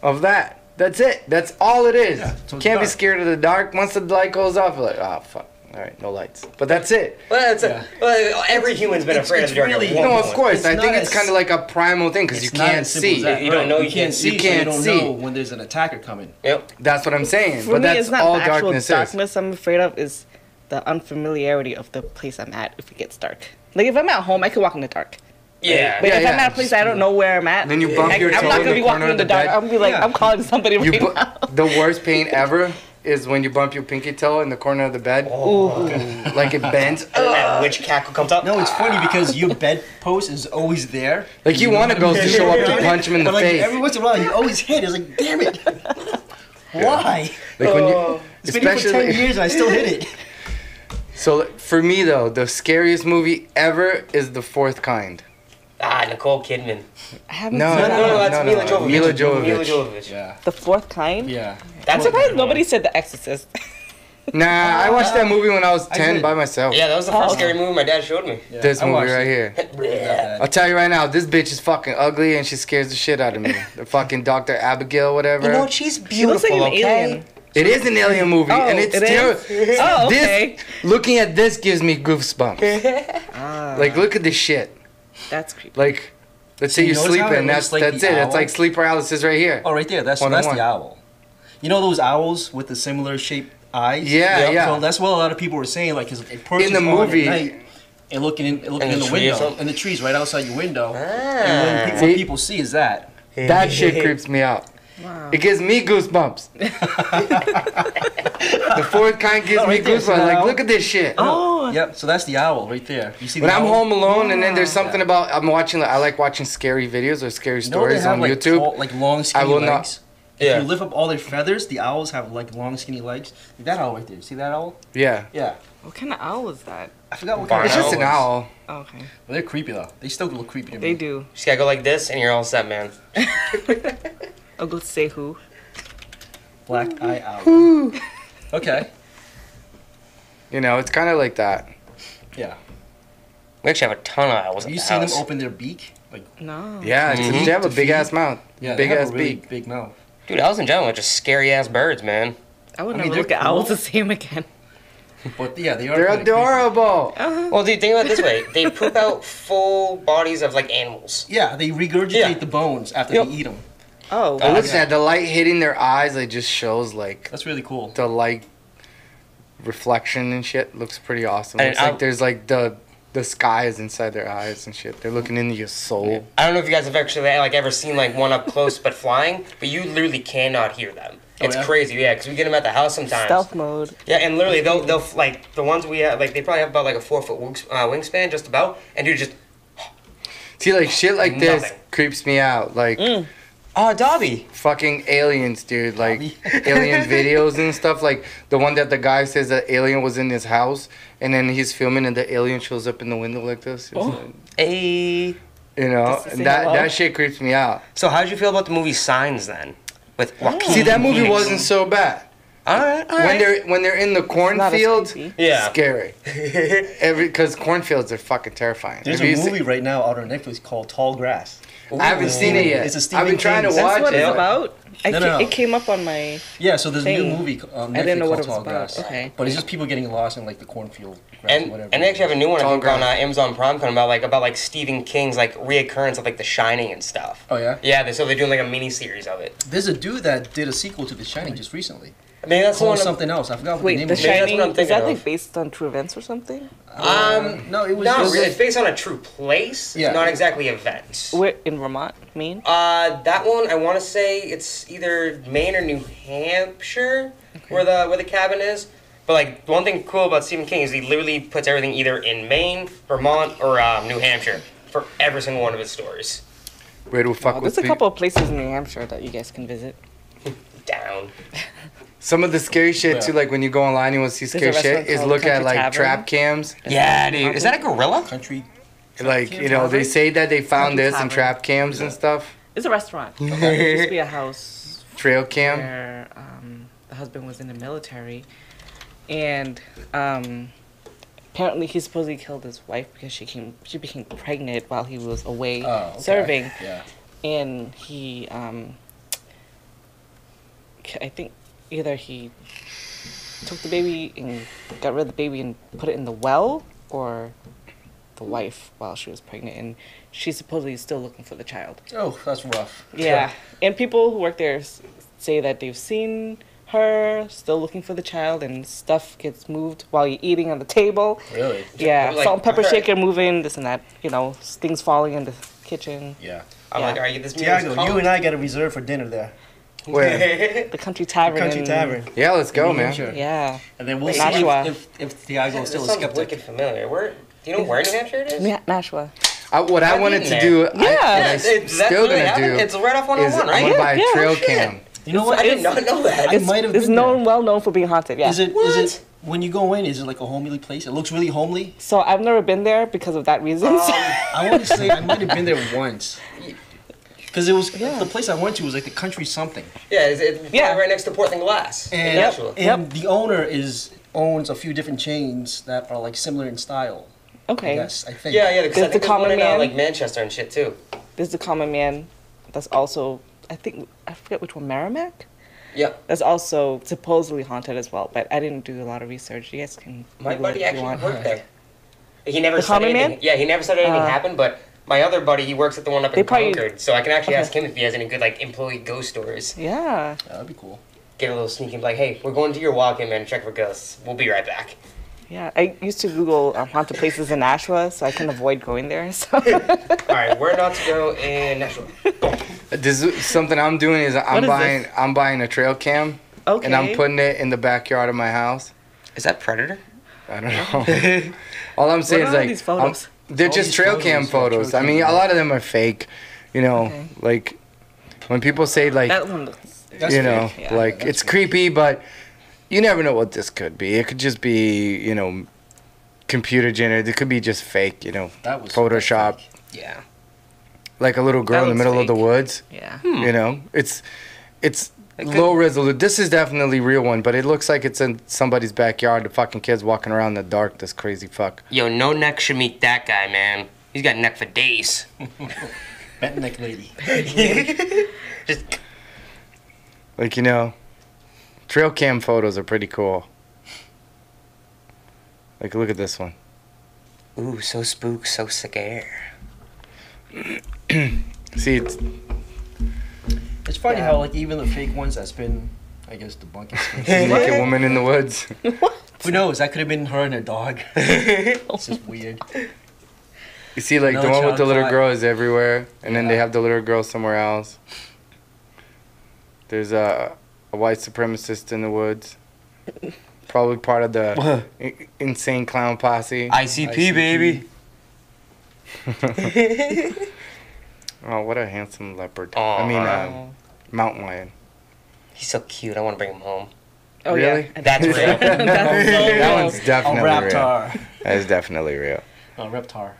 Of that. That's it. That's all it is. Yeah, so it's Can't be dark. scared of the dark. Once the light goes off, you're like, oh fuck. All right, no lights. But that's it. Well, well, every human's been afraid it's of the dark. really- at one No, of point. course. It's I think not it's as- kind of like a primal thing because you It's not can't as simple as see. that. You don't know, You you can't can't- see. you so can't you don't see. know when there's an attacker coming. Yep. That's what I'm saying. For but me, that's it's not all the actual darkness is. darkness I'm afraid of. Is the unfamiliarity of the place I'm at if it gets dark. Like if I'm at home, I can walk in the dark. Yeah. But Yeah, if I'm yeah. at a place I don't know where I'm at, Then you bump your I'm toe not in gonna the be corner walking of in the the dark. bed. I'm gonna be like, Yeah. I'm calling somebody You right bu- now. the worst pain ever is when you bump your pinky toe in the corner of the bed. Like it bends. And then that witch cackle comes up. No, it's funny because your bedpost is always there. Like you want to go to show up to punch him in the But like face. every once in a while, you always hit. It's like, damn it. Why? Like when you, It's been here for 10 years and I still hit it. So for me though, the scariest movie ever is The Fourth Kind. Ah, Nicole Kidman. I haven't No, seen No, that. that's no, Mila no. Jovovich. Mila Jovovich. Mila Jovovich. Yeah. The fourth kind. Yeah. That's I'm a surprised good nobody one. said The Exorcist. Nah, I watched that movie when I was 10 did. by myself. Yeah, that was the first scary movie my dad showed me. Yeah. This I movie watched right it. here. Yeah. I'll tell you right now, this bitch is fucking ugly and she scares the shit out of me. The fucking Dr. Abigail, whatever. You know what? She's She looks like beautiful, an okay? alien. It is an alien movie, Oh, and it's it is? terrible. Oh, okay. Looking at this gives me goosebumps. Like, look at this shit. That's creepy. Like, let's say So you you're notice how sleeping, it that's looks like it. the That's owl? like sleep paralysis right here. Oh, right there. That's One on one. the owl. You know those owls with the similar shaped eyes? Yeah, yeah. So that's what a lot of people were saying. Like, 'cause it perches In the on movie- at night and looking in In the the tree or window, something? and the trees right outside your window. Ah. And what See? people see is that. That shit creeps me out. Wow. It gives me goosebumps. The Fourth Kind gives Oh, me right there, so goosebumps. Like, now- look at this shit. Oh. Yep. So that's the owl right there. You see When the I'm owl? home alone and then there's Yeah. something about I like watching scary videos or scary You know they stories have on like YouTube. tall, like long skinny will not- legs. If Yeah. you lift up all their feathers, the owls have like long skinny legs. Like that owl right there. See that owl? Yeah. Yeah. What kind of owl is that? I forgot what Barn kind It's of just an it was. owl. Oh, okay. Well, they're creepy though. They still look creepy to me. They do. Just gotta go like this, and you're all set, man. I'll go say who. Black eye owl. Okay. You know, it's kind of like that. Yeah. We actually have a ton of owls. Have at you the seen them house. open their beak? Like No. Yeah, Mhm. they have a To big feed? ass mouth. yeah, Big they have ass a really beak. big mouth. Dude, owls in general are just scary ass birds, man. I would I never mean, look they're at owls cool. the same again. But yeah, they are. They're kinda creepy. adorable. Well, dude, think about it this way: they poop out full bodies of like animals. Yeah, they regurgitate Yeah. the bones after Yep. they eat them. Oh. But look at yeah. that. The light hitting their eyes, it just shows like That's really cool. the light reflection and shit. Looks pretty awesome. And Looks I- like there's like the sky is inside their eyes and shit. They're looking into your soul. I don't know if you guys have actually like ever seen like one up close but flying, but you literally cannot hear them. Oh, It's yeah? crazy, yeah, because we get them at the house sometimes. Stealth mode. Yeah, and literally they'll like the ones we have like they probably have about like a 4-foot wingspan just about, and dude just See, like shit like this Nothing. creeps me out. Like oh Dobby. fucking aliens, dude. Like Dobby. alien videos and stuff. Like the one that the guy says that alien was in his house, and then he's filming, and the alien shows up in the window like this. It's like, Hey. you know, Just to say and that hello? that shit creeps me out. So how did you feel about the movie Signs then? With Joaquin See, that movie Phoenix? wasn't so bad. All right. When they're in the Not as cornfields, creepy. Yeah. scary. Because cornfields are fucking terrifying. There's Have you a seen- movie right now out on Netflix called Tall Grass. I haven't seen it yet. It's a I've Stephen been trying to King. That's watch what it. it's about? No. It came up on my... Yeah, so there's a new Thing. movie on Netflix I didn't know what called it was Tall about. Grass. Okay. But it's just people getting lost in like the cornfield grass or And whatever. they actually have a new one I Tall think on Grass. Amazon Prime coming about Stephen King's like reoccurrence of like The Shining and stuff. Oh yeah. Yeah, so they're doing like a mini series of it. There's a dude that did a sequel to The Shining just recently. Maybe that's the Called one. something else. I forgot what Wait, the name The of it. Maybe that's Shining, what I'm is thinking that of. like based on true events or something? No, it was Not just really. It's based on a true place. Yeah. Not exactly events. We're in Vermont, Maine? That one I want to say it's either Maine or New Hampshire where the cabin is. But like one thing cool about Stephen King is he literally puts everything either in Maine, Vermont, or New Hampshire for every single one of his stories. Where do fuck Oh, with there's a people? couple of places in New Hampshire that you guys can visit. Down. Some of the scary shit Yeah. too, like when you go online, you want to see scary a shit, restaurant is called look at Country like Tavern. trap cams. Yeah, dude. Is that a gorilla? country. Like, you know, they say that they found Country this in Tavern. trap cams and stuff. It's a restaurant. There used to be a house Trail cam. where the husband was in the military, and apparently he supposedly killed his wife because she became pregnant while he was away Oh, okay. serving, Yeah. and he I think either he took the baby and got rid of the baby and put it in the well, or the wife while she was pregnant, and she's supposedly still looking for the child. Oh, that's rough. Yeah, and people who work there say that they've seen her still looking for the child, and stuff gets moved while you're eating on the table. Really? Yeah, Like, salt and pepper alright. shaker moving, this and that. You know, things falling in the kitchen. Yeah. I'm Yeah. like, are you this meal Tiago, is you cold? and I got a reserve for dinner there. Where? The country tavern. Country in- Tavern. Yeah, let's go, New man. Hampshire. Yeah. And then we'll Wait, see Nashua. if Tiago This is still a sounds skeptic. wicked familiar. Where? Do you know where New Hampshire it is? Nashua. What I I've wanted eaten to do, Yeah. I That's still really gonna happened? do, It's right off is 101, I'm right? gonna buy a Yeah, trail shit. cam. You know what? I did not know that. I might have It's been known, there. well known for being haunted. Yeah. Is it? What? Is it? When you go in, is it like a homely place? It looks really homely. So I've never been there because of that reason. I want to say I might have been there once. Because it was Yeah. the place I went to was like the country something, Yeah, it's Yeah. right next to Portland Glass in and Nashua. and the owner owns a few different chains that are like similar in style. Okay. Yes, I think. Yeah, yeah. Because I There's think the there's one common in man. like Manchester and shit too. There's the common man. That's also, I forget which one, Merrimack? Yeah. That's also supposedly haunted as well, but I didn't do a lot of research. You guys can. My Google it buddy if you actually want. worked there. He never The said common anything. man? Yeah, he never said anything happened, but my other buddy, he works at the one up They in probably- Concord, so I can actually Okay. ask him if he has any good like employee ghost stories. Yeah. That'd be cool. Get a little sneaky, like, hey, we're going to your walk-in, man, check for ghosts. We'll be right back. Yeah. I used to Google haunted places in Nashua, so I can avoid going there. So. All right, where not to go in Nashua? This is something I'm doing is What is I'm buying a trail cam Okay. and I'm putting it in the backyard of my house. Is that Predator? I don't know. All I'm saying What is are like these photos? they're All just these trail photos, cam yeah, photos. trail I mean, cam. a lot of them are fake. You know, Okay. like when people say like That one looks. That's you know, fake. Yeah. like that's it's fake. creepy, but you never know what this could be. It could just be, you know, computer generated. It could be just fake, you know, That was Photoshop. Yeah. Like a little girl in the looks middle of the fake. woods. Yeah. You know, it's It could- low resolution. This is definitely real one, but it looks like it's in somebody's backyard. The fucking kids walking around in the dark. This crazy fuck. Yo, no neck should meet that guy, man. He's got neck for days. Bent neck lady. Just Like, you know, trail cam photos are pretty cool. Like, look at this one. ooh, so spook, so scare. See, it's, It's funny Yeah. how like even the fake ones that's been, I guess, debunking. naked woman in the woods. Who knows? That could have been her and her dog. It's just weird. You see, like, the Another one with the child little caught. girl is everywhere, and then they Yeah. have the little girl somewhere else. There's a white supremacist in the woods. Probably part of the insane clown posse. ICP, baby. Oh, what a handsome leopard. Aw. I mean, Oh. mountain lion. He's so cute. I want to bring him home. Oh Really? yeah. That's real. That's so That real. one's A definitely real. raptor. That is definitely real. A reptar.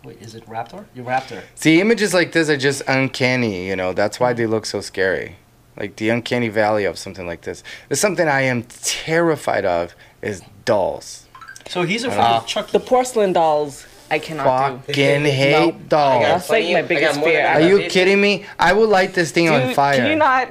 Wait, is it raptor? Your raptor. See, images like this are just uncanny, you know. That's why they look so scary. Like the uncanny valley of something like this. There's something I am terrified of is dolls. So he's afraid of Chucky. The porcelain dolls, I cannot do. Fucking hate I got dolls. That's like plenty my of- I biggest got more than fear. Are enough. you kidding me? I will light this thing on Dude, fire. Can you not?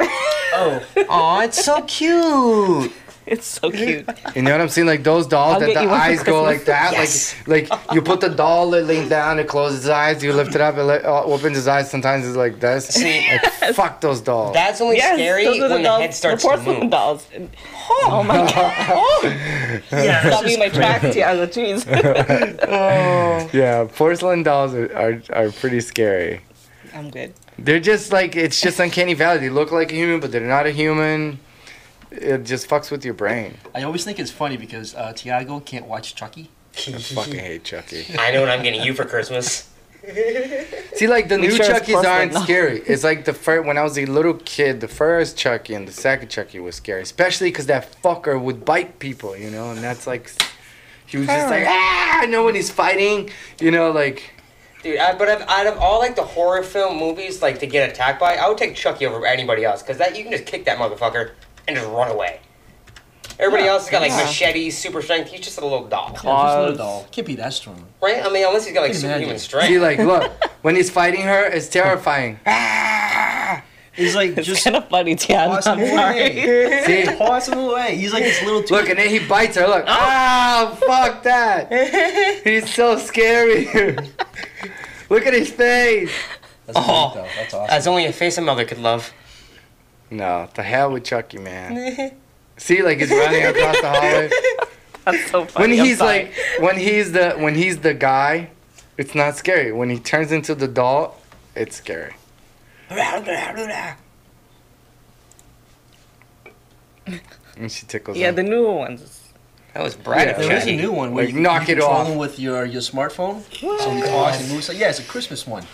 Oh, Aw, it's so cute. It's so cute. You know what I'm saying? Like those dolls I'll that get the you one for eyes go Christmas. like that. Yes. Like you put the doll laying down, it closes his eyes, you lift it up, it opens his eyes. Sometimes it's like this. See, Like, fuck those dolls. that's only scary those are when the dolls, head starts the to porcelain move. dolls. Oh my god! yeah. Stop me in my tracks, Tiago. Jeez. Yeah, porcelain dolls are pretty scary. I'm good. They're just like, it's just uncanny valley. They look like a human, but they're not a human. It just fucks with your brain. I always think it's funny because Tiago can't watch Chucky. I fucking hate Chucky. I know what I'm getting you for Christmas. See, like the Make new sure it's Chuckies porcelain, aren't no. scary. It's like the first, when I was a little kid, the first Chucky and the second Chucky was scary, especially because that fucker would bite people, you know, and that's like, he was just like, ah, I know when he's fighting, you know, like, Dude, but out of all like the horror film movies, like to get attacked by, I would take Chucky over anybody else because that you can just kick that motherfucker and just run away. Everybody else has got like Yeah. machetes, super strength. He's just a little dog, Yeah, just a little Claws. doll. Can't be that strong. right? I mean, unless he's got like Can superhuman imagine. strength. see, like, look, when he's fighting her, it's terrifying. He's like It's just kind of funny, Tiago. toss him I'm sorry. away. See? Toss him away. He's like this little. Look, and then he bites her, look, ah, fuck that. He's so scary. Look at his face. That's great, Oh. though. That's awesome. As only a face a mother could love. No, the hell with Chucky, man. See, like he's running across the hallway. That's so When funny. I'm he's sorry. like, when he's the guy, it's not scary. When he turns into the doll, it's scary. And she tickles Yeah, him. the newer ones. That was Brad Yeah. of There is a Shaggy. new one where Like, you knock can it control off. them with your smartphone. So he talks and moves. Yeah, it's a Christmas one.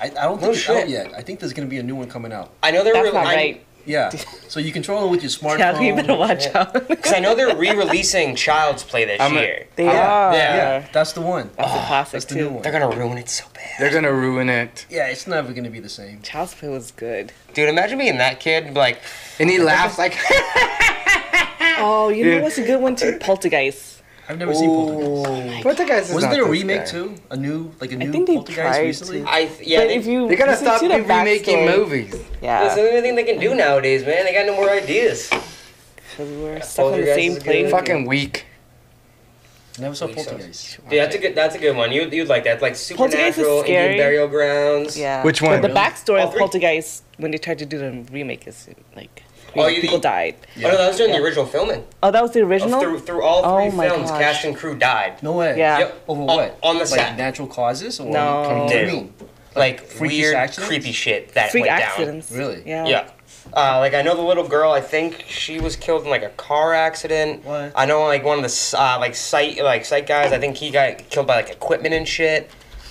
I don't think No it's shit. out yet. I think there's gonna be a new one coming out. I know they're That's not right. Yeah. So you control it with your smartphone. Yeah, you better watch out. because I know they're re-releasing Child's Play this I'm a- year. They Yeah, are. Yeah, that's the one. That's a classic That's the new too. one. They're gonna ruin it so bad. They're gonna ruin it. Yeah, it's never gonna be the same. Child's Play was good. Dude, imagine being that kid, like, And he laughs like. Oh, you Yeah. know what's a good one too? Poltergeist. I've never seen Poltergeist. Poltergeist is Wasn't not there a this remake guy. too? A new think they Poltergeist tried recently? to. yeah, But they, if you They gotta listen stop to the remaking backstory- movies. that's Yeah, the only thing they can do nowadays, man. They got no more ideas. because we were stuck on the Poltergeist same is a good plane. one. Fucking weak. Never saw Wait, so- Poltergeist. Dude, that's a good one. You'd like that. Like Poltergeist is Supernatural, Indian scary. Burial Grounds. Yeah. Which But one? the Really? backstory All of three? Poltergeist when they tried to do the remake is like Oh, people died. Oh, no, that was during Yeah. the original filming. Oh, that was the original. Through all Oh three my films, gosh. cast and crew died. No way. Yeah. Yep. Over On- what? on the like set. natural causes or No. what do you Dude. mean? Like freakish weird, accidents? creepy shit that Freak went accidents. Really? Yeah. down. Yeah. Like I know the little girl. I think she was killed in like a car accident. What? I know like one of the site guys. I think he got killed by like equipment and shit.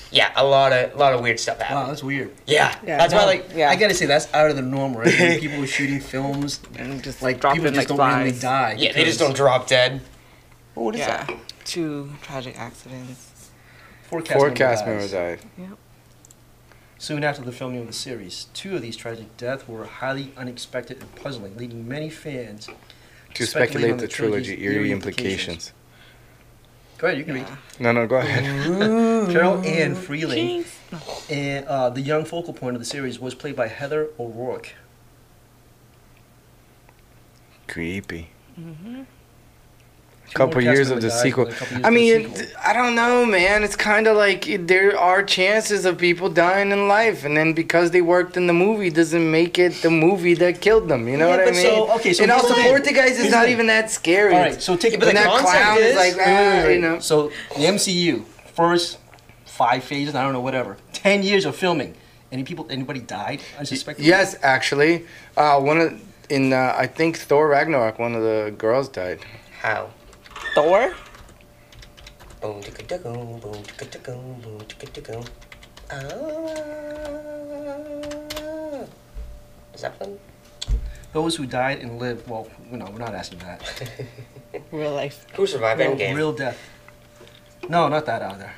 Yeah, a lot of weird stuff Wow, happened. that's weird. Yeah, Yeah, that's why no. like Yeah. I gotta say that's out of the norm, right? When people are shooting films, And just like drop people it just like don't really flies. die. yeah, they just because don't drop dead. Oh, what is Yeah. that? 2 tragic accidents. Four Four cast cast members members died. died. Soon after the filming of the series, 2 of these tragic deaths were highly unexpected and puzzling, leading many fans To on speculate the trilogy eerie implications. Go ahead, you can read. No, go ahead. Carol Ann Freeling, Jinx. and the young focal point of the series, was played by Heather O'Rourke. Creepy. Two Couple more cast years of members the died, sequel. and a couple years I of the mean, sequel. I don't know, man. It's kind of like there are chances of people dying in life, and then because they worked in the movie, doesn't make it the movie that killed them. You know Yeah, what I but mean? so- okay, so and here's also, the thing. Poltergeist is Here's not the even that scary. All right, so take it. but the And that concept clown is is- like, you know. So the MCU first 5 phases, I don't know, whatever, 10 years of filming. Anybody died unsuspected? Yes, actually, I think Thor Ragnarok, one of the girls died. How? Thor? Boom ticka ticka boom ticka ticka boom ticka ticka. Is that fun? Those who died and lived. Well, no, we're not asking that. Real life. Who survived Endgame? Real death. No, not that either.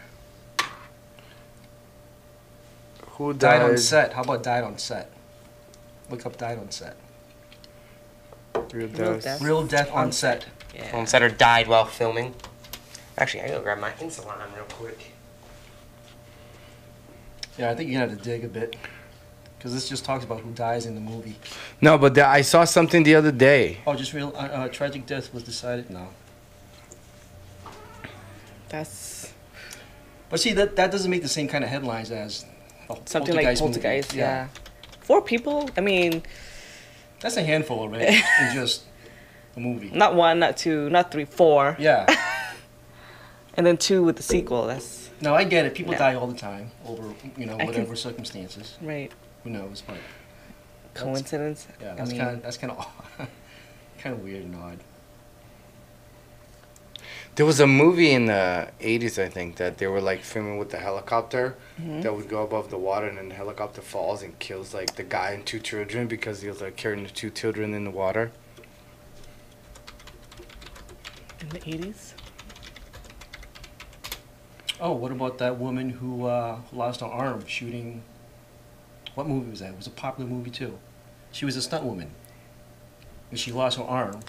Who Died on died? set. How about died on set? Look up died on set. Real Real death. death. Real death on set. Yeah. On set or died while filming. Actually, I gotta grab my insulin real quick. Yeah, I think you're gonna have to dig a bit. Because this just talks about who dies in the movie. No, but I saw something the other day. Oh, just real tragic death was decided? No. That's But see, that doesn't make the same kind of headlines as a something like movie. Poltergeist. Yeah. 4 people? I mean, That's a handful already in just a movie. not 1, not 2, not 3, 4. Yeah. And then 2 with the sequel. That's No, I get it. People Yeah. die all the time over, I whatever can- circumstances. right. Who knows? But Coincidence? yeah, I that's mean, kind of kind of weird and odd. There was a movie in the 80s, I think, that they were like filming with the helicopter Mm-hmm. that would go above the water, and then the helicopter falls and kills like the guy and 2 children because he was like carrying the 2 children in the water. in the 80s? Oh, what about that woman who lost her arm shooting? What movie was that? It was a popular movie too. She was a stunt woman, and she lost her arm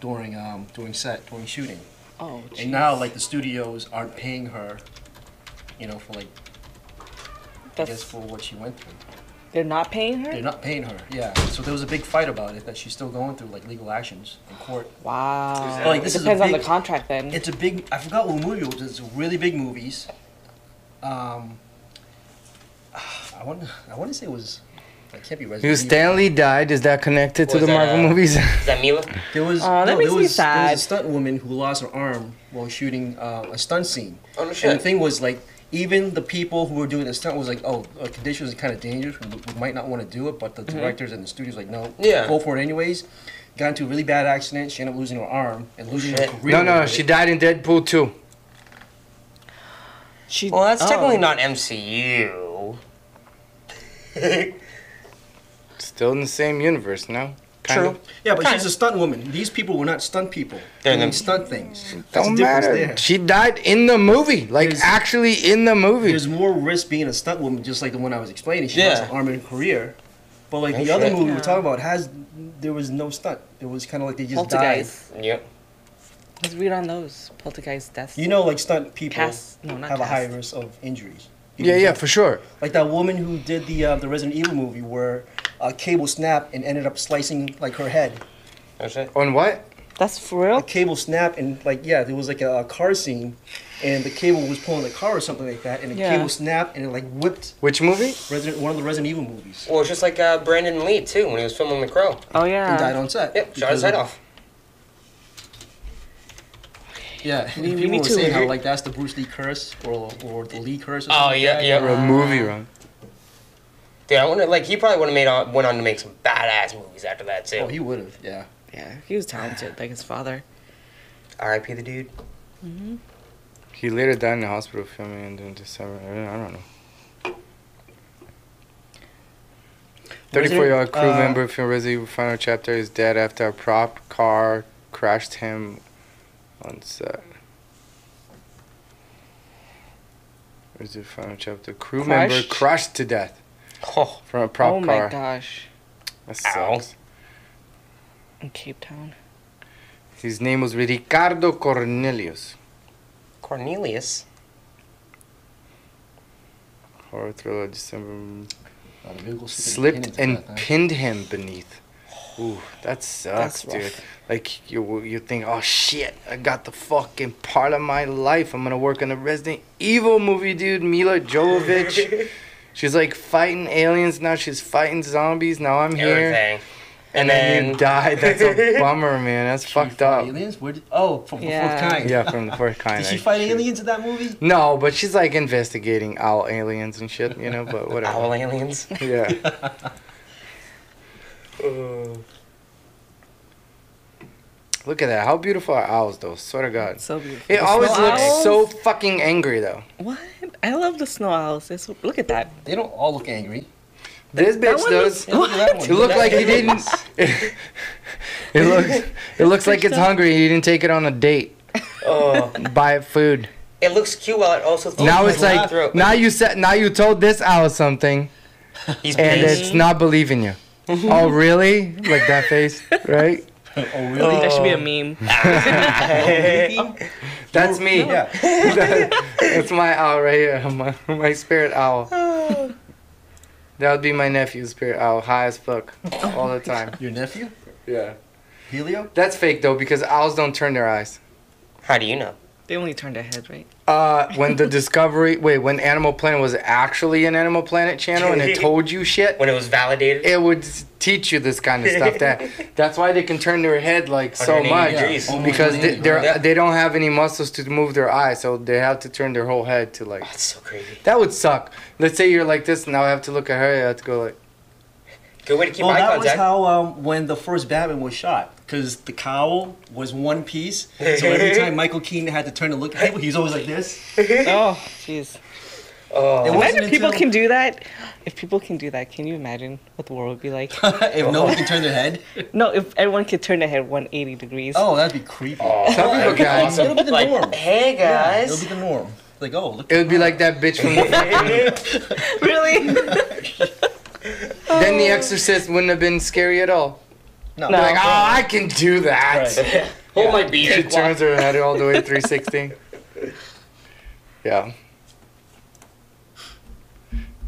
during shooting. Oh, jeez. And now, like, the studios aren't paying her, for like, I guess for what she went through. They're not paying her? They're not paying her. Yeah. So there was a big fight about it that she's still going through, like legal actions in court. Wow. Like, It this is a depends on the big- contract then. It's a big. I forgot what movie it was. It's really big movies. I want to say it was That can't be Resident Because Evil. Stanley died. Is that connected to Was the that, Marvel movies? Is that Mila? There was Aw, that no, makes there me was, There sad. was a stunt woman who lost her arm while shooting a stunt scene. Oh, no And shit. the thing was, like, even the people who were doing the stunt was like, oh, conditions are kind of dangerous. We might not want to do it, but the directors and the studios like, no, Yeah. go for it anyways. Got into a really bad accident. She ended up losing her arm and losing her Shit. career. No, with she it. died in Deadpool 2. She, Well, that's oh. technically not MCU. Still in the same universe, no? Kind True. of. Yeah, but Kinda. she's a stunt woman. These people were not stunt people. They're Doing them. stunt things. That's Don't the difference matter. there. She died in the movie. Like, There's- actually in the movie. There's more risk being a stunt woman, just like the one I was explaining. She Yeah. lost her arm in her career. But like Oh, the other shit. movie Yeah. we're talking about there was no stunt. It was kind of like they just died. Poltergeist. Yep. Let's read on those. Poltergeist deaths. You know, like stunt people Cast. No, not have a cast. high risk of injuries. Yeah, for sure. Like that woman who did the Resident Evil movie where a cable snapped and ended up slicing like her head. That's it. On what? That's for real? A cable snapped and like there was like a car scene, and the cable was pulling the car or something like that, and the Yeah. cable snapped and it like whipped Which movie? one of the Resident Evil movies. Well, it's just like Brandon Lee, too, when he was filming The Crow. Oh, And died yeah. on set. Yep, shot his because head of- off. Yeah, Me- people me were too. saying how like that's the Bruce Lee curse or the Lee curse. Or Oh, something yeah, like that. yeah. Or a movie run. Dude, I wonder, like, he probably would have went on to make some badass movies after that, too. Oh, he would have. Yeah. Yeah, he was talented, like his father. R.I.P. the dude. He later died in the hospital filming in December. I don't know. 34-year-old crew member from Resident Evil Final Chapter is dead after a prop car crashed him on set. Where's the Final Chapter? Crew member Crushed? crushed to death Oh, from a prop Oh car. my gosh. That Ow. sucks. In Cape Town. His name was Ricardo Cornelius. Cornelius. Horror thriller, December. The vehicle Slipped and pinned him beneath. Ooh, that sucks, That's rough. dude. Like you think, oh shit, I got the fucking part of my life. I'm gonna work on a Resident Evil movie, dude. Mila Jovovich. She's like fighting aliens now. She's fighting zombies. Now I'm here. Everything. And then you died. That's a bummer, man. That's fucked up. Aliens? From the Yeah. fourth kind. Yeah, from the first kind. Did she like, fight aliens in that movie? No, but she's like investigating owl aliens and shit, you know. But whatever. Owl aliens. Yeah. Look at that. How beautiful are owls, though? Swear to God. So beautiful. It The always snow looks owls? so fucking angry, though. What? I love the snow owls. They're so, look at that. They don't all look angry. This bitch one does. looks- Yeah, look at that one. It looked like he didn't. It looks like it's hungry. He didn't take it on a date. Oh, Buy it food. it looks cute while it also. Now throws it's my like throat. now you told this owl something, He's and pissed. it's not believing you. Oh really? Like that face, right? Oh, really? That should be a meme. That's me. Yeah. That's my owl right here. My spirit owl. That would be my nephew's spirit owl, high as fuck, all the time. Your nephew? Yeah. Helio? That's fake though, because owls don't turn their eyes. How do you know? They only turn their head, right? When the Discovery, when Animal Planet was actually an Animal Planet channel and it told you shit, When it was validated? it would teach you this kind of stuff. That's why they can turn their head like so 180 much, degrees. Yeah. because Almost they don't have any muscles to move their eyes, so they have to turn their whole head to like. That's so crazy. That would suck. Let's say you're like this, now I have to look at her. I have to go like. Good way to keep Well, eye that was contact. how when the first Batman was shot, because the cowl was one piece. So every time Michael Keaton had to turn to look at people, he's always like this. Oh, jeez. Oh. It wasn't Imagine if people until- can do that. If people can do that, can you imagine what the world would be like? If no one can turn their head. No, if everyone could turn their head 180 degrees. Oh, that'd be creepy. Oh, Some people that'd be can. awesome. It'll be the Like, norm. hey Yeah, it'll guys. be the norm. Like, oh, look. It would be like that bitch from the. Really? Then The Exorcist wouldn't have been scary at all. No. No. Like, oh, I can do that. Right. Hold my She beer. turns her head all the way 360. Yeah.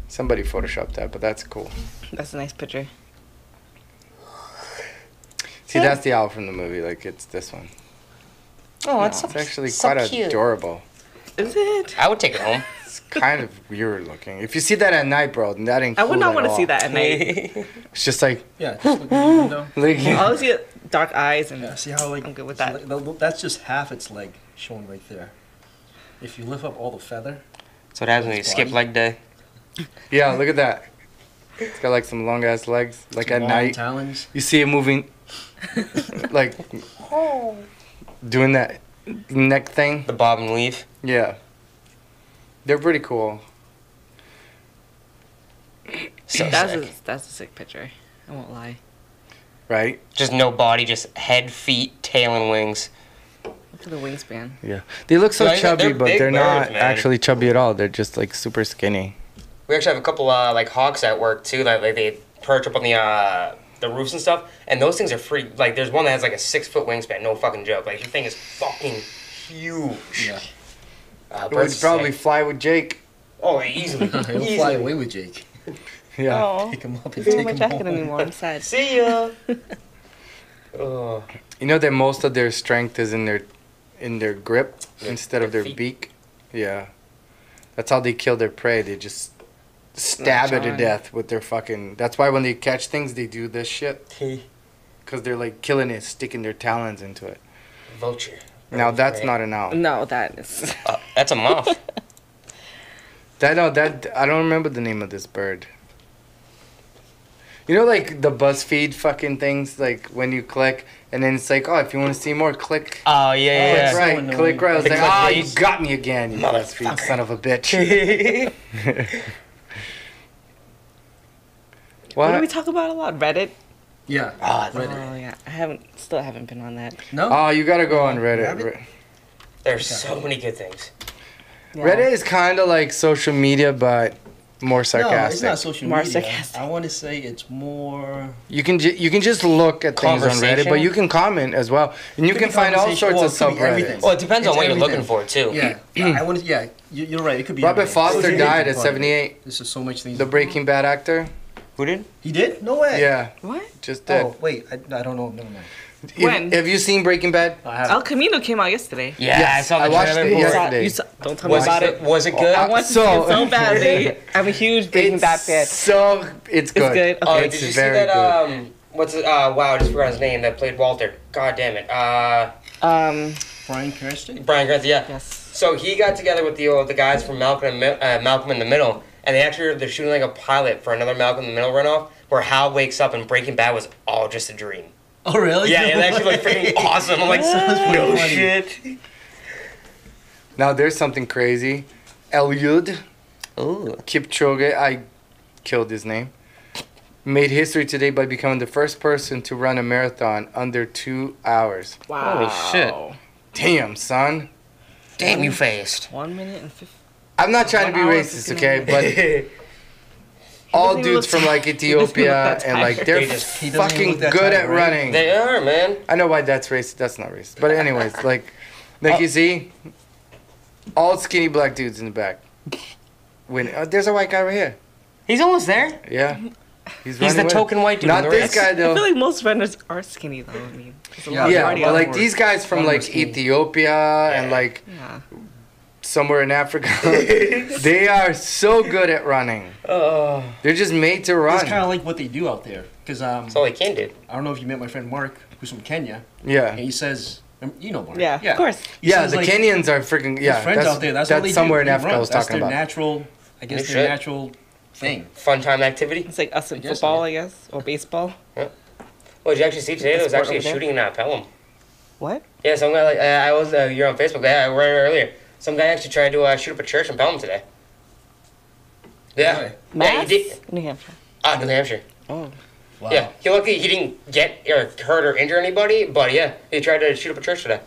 Somebody photoshopped that, but that's cool. That's a nice picture. See, that's the owl from the movie. Like, it's this one. Oh, that's It's actually so quite cute. adorable. Is it? I would take it home. It's kind of weird looking. If you see that at night, bro, then that ain't I cool would not at want to all. see that at night. It's just like, Yeah, just look at the window. like I'll see dark eyes and Yeah, see how like I'm good with so, that. that's just half its leg shown right there. If you lift up all the feather, That's what happens when you skip Body. leg day. yeah, look at that. It's got like some long ass legs. Like some at long night, talons. you see it moving, like doing that neck thing. The bob and weave. Yeah, they're pretty cool. So That's sick. a sick picture. I won't lie. Right? Just no body, just head, feet, tail, and wings. Look at the wingspan. Yeah. They look so No, they're chubby, but big they're not birds, man. actually chubby at all. They're just like super skinny. We actually have a couple like hawks at work too. That like they perch up on the roofs and stuff. And those things are free. Like there's one that has like a 6-foot wingspan. No fucking joke. Like the thing is fucking huge. Yeah, It would Birds probably sick. fly with Jake. Oh, easily. he'll fly Easily. away with Jake. Yeah. Oh, Pick him up and I don't take my him jacket home. anymore. I'm sad. See ya. Oh. You know that most of their strength is in their grip instead of their feet. beak? Yeah. That's how they kill their prey. They just stab it to on. death with their fucking... That's why when they catch things, they do this shit. Because they're like killing it, sticking their talons into it. Vulture. Now that's not an owl. No, that is. That's a moth. I don't remember the name of this bird. You know, like the BuzzFeed fucking things, like when you click, and then it's like, oh, if you want to see more, click. Oh yeah, Click so right, annoying. click right. I was The like, ah, you clickbait. got me again, you BuzzFeed son of a bitch. yeah. What do we What? talk about a lot? Reddit. Yeah. Ah, Oh Reddit. yeah, still haven't been on that. No. Oh, you gotta go on Reddit. Rabbit? There's so many good things. Yeah. Reddit is kind of like social media, but more No, it's sarcastic. not social More media. sarcastic. I want to say it's more. You can just look at things on Reddit, Conversation? but you can comment as well, and you Could can be find all conversation, sorts well, of it could be everything. subreddits. Well, it depends on It's what you're everything. looking for too. Yeah, I want to. Yeah, you're right. It could be. Robert everything. Foster Social died media at part of it. 78. This is so much things. The Breaking Bad actor. Who did? He did? No way. Yeah, What? just dead. Oh wait, I don't know. Never mind. When? Have you seen Breaking Bad? I have. El Camino came out yesterday. Yeah, Yes, I saw the I watched trailer it for yesterday. Don't tell me Was about it? it. Was it good? I want to see So- it so badly. I'm a huge Breaking Bad fan. So it's good. good? Oh, Okay. It's did you see very that? good. What's it? Wow, I just forgot his name. That played Walter. God damn it. Brian Cranston. Brian Cranston. Yeah. Yes. So he got together with the guys from Malcolm in the Middle, and they're shooting like a pilot for another Malcolm in the Middle runoff, where Hal wakes up and Breaking Bad was all just a dream. Oh really? Yeah, it's actually like freaking awesome. I'm like, Sounds pretty no funny. shit. Now there's something crazy. Eliud Ooh. Kipchoge, I killed his name, made history today by becoming the first person to run a marathon under 2 hours. Wow. Holy shit. Damn, son. Damn, you faced. 1 minute and 50. I'm not trying to be 1 hour, racist, 15 okay? minutes. But all doesn't even dudes look from like tired. He doesn't even look Ethiopia that and like tired. they're He doesn't even fucking look that good tired, at right? running. They are, man. I know why that's racist. That's not racist. But anyways, like you see, all skinny black dudes in the back. There's a white guy right here. He's almost there. Yeah. He's running the with- token white dude. Not in the this race. guy I though. feel like most runners are skinny though. I mean, there's a lot of Yeah, cardio. but like outward. these guys from Outward like skinny. Ethiopia and like Yeah. somewhere in Africa, they are so good at running. Oh, They're just made to It's run. kind of like what they do out there. Because that's all he can do. I don't know if you met my friend Mark, who's from Kenya, and Yeah. he says, you know Mark. Yeah, of course. He Yeah, says, the like, Kenyans are freaking his yeah. friends That's, out there. That's all they somewhere do. in They Africa I run. was That's talking their about. natural. I guess Good their shit. natural thing. Fun time activity. It's like us in guess, football, yeah. I guess, or baseball. Well, did you actually see today? There was Sport actually a over there. shooting in Pelham. What? Yeah, some guy I was you're on Facebook. Yeah, I read it earlier. Some guy actually tried to shoot up a church in Pelham today. Yeah. Really? Yeah, Mass? he did. New Hampshire. New Hampshire. Oh. Wow. Yeah, he didn't get or hurt or injure anybody, but yeah, he tried to shoot up a church today.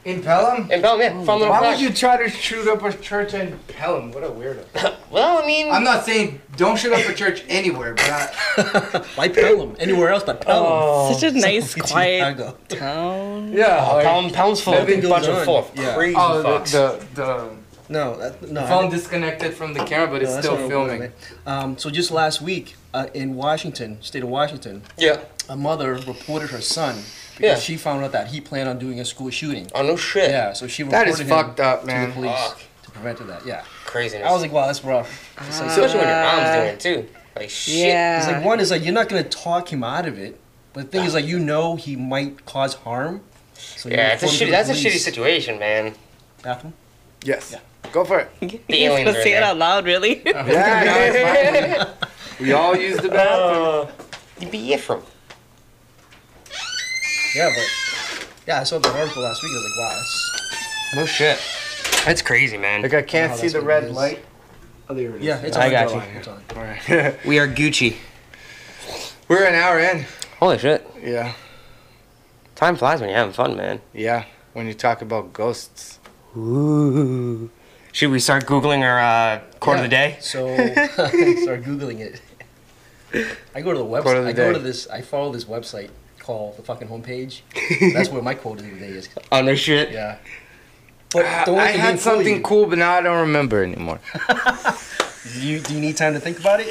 In Pelham? In Pelham, yeah, fun little Why flash. would you try to shoot up a church in Pelham? What a weirdo. Well, I mean, I'm not saying don't shoot up a church anywhere, but Why Pelham? Anywhere else but Pelham. Oh. Such a nice, It's quiet Chicago. town. yeah. Pelham's full of Nothing a goes bunch of on. full of Yeah. crazy Oh, fucks. the No, no. phone disconnected from the camera, but it's that's still not filming. important. So just last week in Washington, state of Washington, Yeah. a mother reported her son because Yeah. she found out that he planned on doing a school shooting. Oh no shit. Yeah, so she That reported is him fucked up, to man. the police Fuck. to prevent that. Yeah. craziness. I was like, wow, that's rough. It's like, Especially when your mom's doing it too. Like shit. Yeah. it's like one is like you're not gonna talk him out of it, but the thing is like he might cause harm. So you Yeah, it's a inform shitty. the That's a police. shitty situation, man. Bathroom? Yes. Yeah. Go for it. You aliens supposed are to say in it there. out loud, really? Yeah, no, it's fine. We all use the bathroom. You'd be from. Yeah, but yeah, I saw the article last week. I was like, wow, that's No shit. That's crazy, man. Like I can't Oh, see that's the what red it is. light. Oh, there it is. yeah, it's I on. got It's you. on, It's on. All right. We are Gucci. We're an hour in. Holy shit. Yeah. Time flies when you're having fun, man. Yeah. When you talk about ghosts. Ooh. Should we start Googling our quote of the day? So start googling it. I go to the Quote of website. the I go day. to this. I follow this website called the fucking homepage. That's where my quote of the day is. Oh, no shit. Yeah. But don't I let the had name fool something you. cool, but now I don't remember anymore. Do you need time to think about it?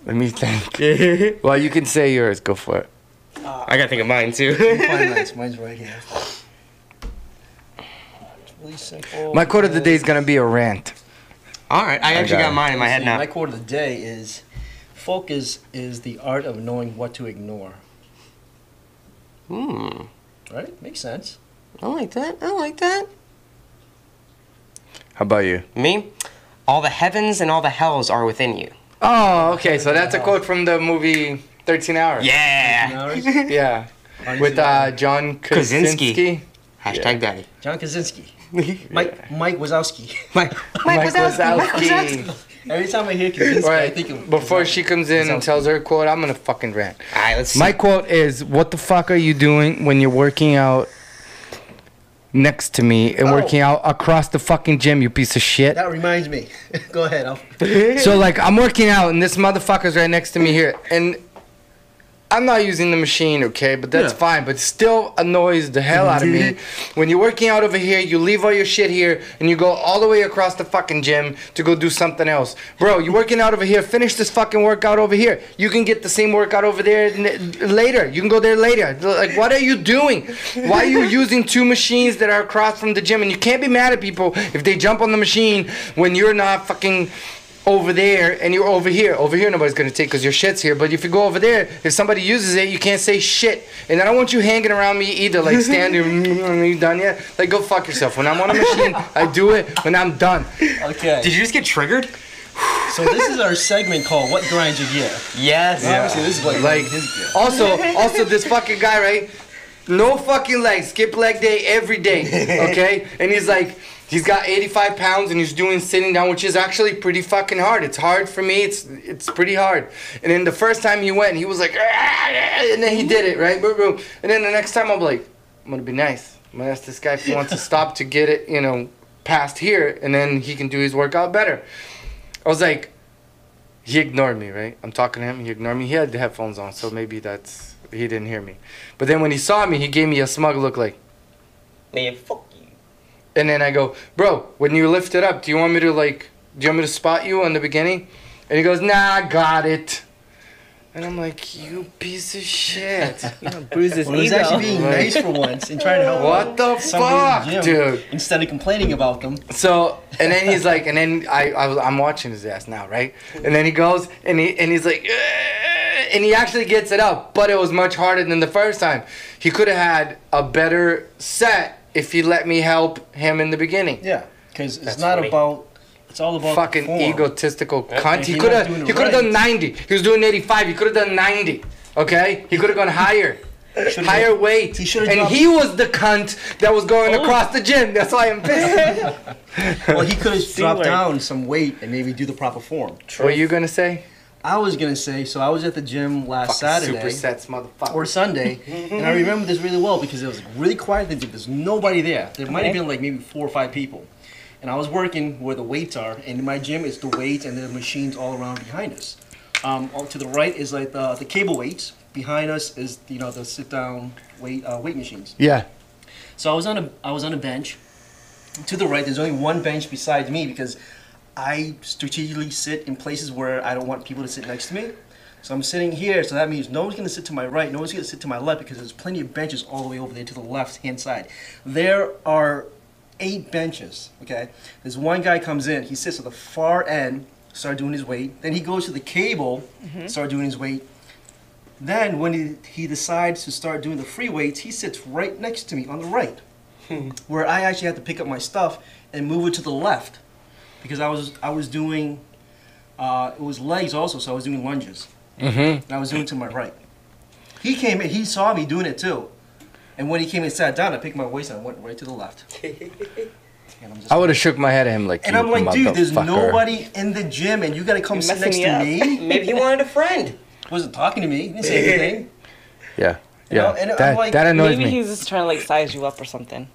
Let me think. Well, you can say yours. Go for it. I gotta think of mine too. Mine's right here. It's really simple. My quote of the day is gonna be a rant. Alright, I actually got got it. mine in my head See, now. My quote of the day is, focus is the art of knowing what to ignore. Hmm. Right? Makes sense. I like that. I like that. How about you? Me? All the heavens and all the hells are within you. Oh, okay. So that's a quote from the movie 13 Hours. Yeah. Hours? Yeah. With John Krasinski. Hashtag daddy. John Krasinski. Mike Wazowski. Mike Wazowski. Every time I hear Krasinski, All I right. think of Before she comes in and Wazowski. tells her quote, I'm gonna fucking rant. Alright, let's see. My quote is, "What the fuck are you doing when you're working out next to me and Oh. working out across the fucking gym, you piece of shit?" That reminds me. Go ahead. So like I'm working out and this motherfucker's right next to me here, and I'm not using the machine, okay, but that's Yeah. fine. But it still annoys the hell out of me when you're working out over here. You leave all your shit here and you go all the way across the fucking gym to go do something else, bro. You're working out over here. Finish this fucking workout over here. You can get the same workout over there later. You can go there later. Like, what are you doing? Why are you using two machines that are across from the gym? And you can't be mad at people if they jump on the machine when you're not fucking over there and you're over here. Over here nobody's gonna take because your shit's here. But if you go over there, if somebody uses it, you can't say shit. And I don't want you hanging around me either, like standing. Are you done yet? Like, go fuck yourself. When I'm on a machine, I do it when I'm done. Okay. Did you just get triggered? So this is our segment called "What Grinds Your Gear." Yes. Obviously, this is what Like, his gear. also this fucking guy, right? No fucking legs, skip leg day every day, okay? And he's like, he's got 85 pounds and he's doing sitting down, which is actually pretty fucking hard. It's hard for me. It's pretty hard. And then the first time he went, he was like, and then he did it, right? Boom, boom. And then the next time I'm like, I'm gonna be nice. I'm gonna ask this guy if he wants to stop to get it, past here, and then he can do his workout better. I was like, he ignored me, right? I'm talking to him, he ignored me. He had the headphones on, so maybe he didn't hear me. But then when he saw me, he gave me a smug look like, Man, fuck you. and then I go, bro, when you lift it up, do you want me to spot you on the beginning? And he goes, nah, I got it. And I'm like, you piece of shit. Bruise his Well, he's ego. actually being Right. nice for once and trying to help What the somebody in fuck, the gym dude? instead of complaining about them. So, and then he's like, and then I'm watching his ass now, right? And then he goes, and he's like, and he actually gets it up, but it was much harder than the first time. He could have had a better set if he let me help him in the beginning. Yeah, because it's That's not funny. about. It's all about Fucking the form. egotistical cunt. If He you're could not have. doing it He could have right. done 90. He was doing 85. He could have done 90. Okay. He could have gone higher. Should've Higher done- weight. he should've And dropped- he was the cunt that was going across the gym. That's why I'm pissed. Well, he could have dropped word. down some weight and maybe do the proper form. What are you gonna say? I was gonna say, so I was at the gym last Fucking Saturday supersets, motherfucker. or Sunday, and I remember this really well because it was really quiet. There's nobody there. There might have been like maybe 4 or 5 people, and I was working where the weights are. And in my gym, it's the weights and the machines all around behind us. All to the right is like the cable weights. Behind us is the sit down weight machines. Yeah. So I was on a bench. To the right, there's only one bench besides me because I strategically sit in places where I don't want people to sit next to me. So I'm sitting here, so that means no one's gonna sit to my right, no one's gonna sit to my left because there's plenty of benches all the way over there to the left hand side. There are 8 benches. Okay, this one guy comes in. He sits at the far end, start doing his weight. Then he goes to the cable, start doing his weight. Then when he decides to start doing the free weights, he sits right next to me on the right, where I actually have to pick up my stuff and move it to the left, because I was doing it was legs also, so I was doing lunges. And I was doing it to my right. He came in, he saw me doing it too. And when he came and sat down, I picked my waist and I went right to the left. And I'm just I would have shook my head at him like, and I'm like, dude, there's nobody in the gym and you gotta come sit next to me? Maybe he wanted a friend. Wasn't talking to me, he didn't say anything. Yeah. You know, Yeah. and I'm That, like, that annoys Maybe me. he's just trying to like size you up or something.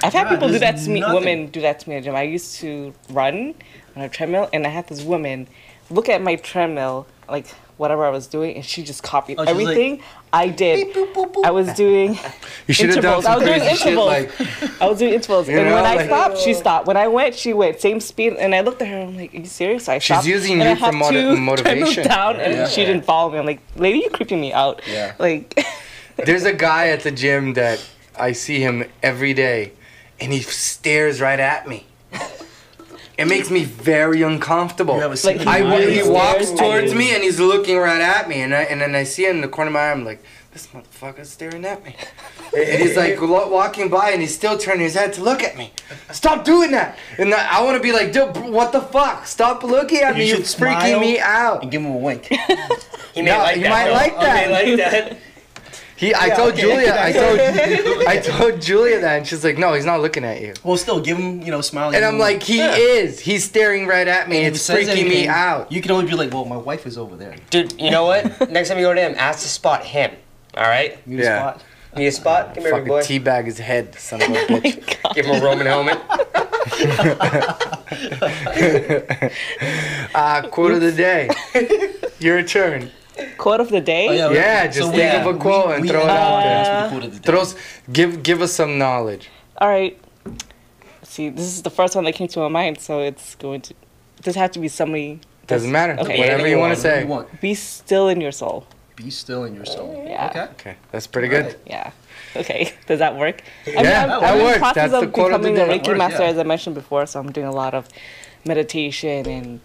I've had God, people do there's that to me. nothing. Women do that to me at the gym. I used to run on a treadmill, and I had this woman look at my treadmill, like whatever I was doing, and she just copied Oh, she's like, everything I did. Beep, boop, boop, boop. I was doing You should have done intervals. I some was doing crazy shit intervals. like, I was doing intervals, You and know, when I like- stopped, she stopped. When I went, she went. Same speed, and I looked at her. I'm like, "Are you serious?" So I stopped. using and you I for had motiv- two motivation. treadmills down, and Yeah. she didn't follow me. I'm like, "Lady, you're creeping me out." Yeah. Like, there's a guy at the gym that I see him every day, and he stares right at me. It makes me very uncomfortable. You have a Like, sinking I eye. he stares walks at towards you. me and he's looking right at me, and then I see him in the corner of my eye. I'm like, this motherfucker's staring at me, and he's like walking by and he's still turning his head to look at me. Stop doing that! And I want to be like, dude, what the fuck? Stop looking at me! You You're should freaking smile me out. and give him a wink. He may No, like he that. might though. like that. He may like that. I Yeah, told okay. Julia, I told Julia that, and she's like, no, he's not looking at you. Well, still, give him, smiling. And I'm like, he is. He's staring right at me. And if It's he says freaking me anything, out. You can always be like, well, my wife is over there. Dude, you know what? Next time you go to him, ask to spot him. All right? Need a Yeah. spot. Need a spot? Come here, big Fucking boy. teabag his head, son of a bitch. Give him a Roman helmet. Quote of the day. Your turn. quote of the day. Oh, Yeah, just think of a quote and throw it out there. Give us some knowledge. All right. See, this is the first one that came to my mind, so it's going to. This has to be somebody. Doesn't matter. Okay. Whatever you want to Whatever say. you want. Be still in your soul. Be still in your soul. Yeah. Okay. Okay, that's pretty good. Right. Yeah. Okay. Does that work? Yeah, that I'm in works. the process That's the of quote of the becoming a day. Reiki Works, master, yeah. as I mentioned before. So I'm doing a lot of meditation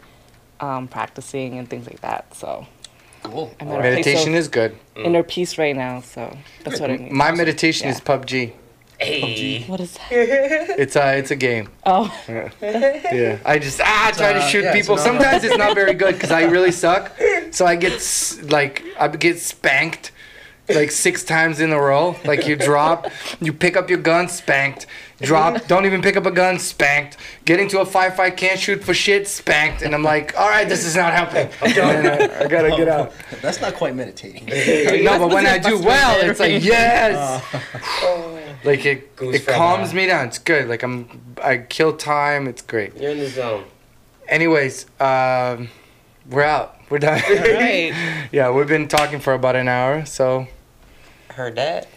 and practicing and things like that. So Cool. I'm at a Meditation place is good. of inner peace right now. So that's what I mean. My meditation Yeah. is PUBG. Hey. What is that? It's a game. Oh, Yeah. I just try to shoot yeah, people. it's an Sometimes it's not very good because I really suck. So I get spanked like 6 times in a row. Like you drop, you pick up your gun, spanked. Drop, don't even pick up a gun, spanked. Get into a firefight, can't shoot for shit, spanked. And I'm like, all right, this is not helping. I gotta get out. That's not quite meditating. No, but when I do well, it's like yes. Like it Goes from, calms me down. It's good. Like I kill time. It's great. You're in the zone. Anyways, we're out. We're done. right. Yeah, we've been talking for about an hour, so Heard that.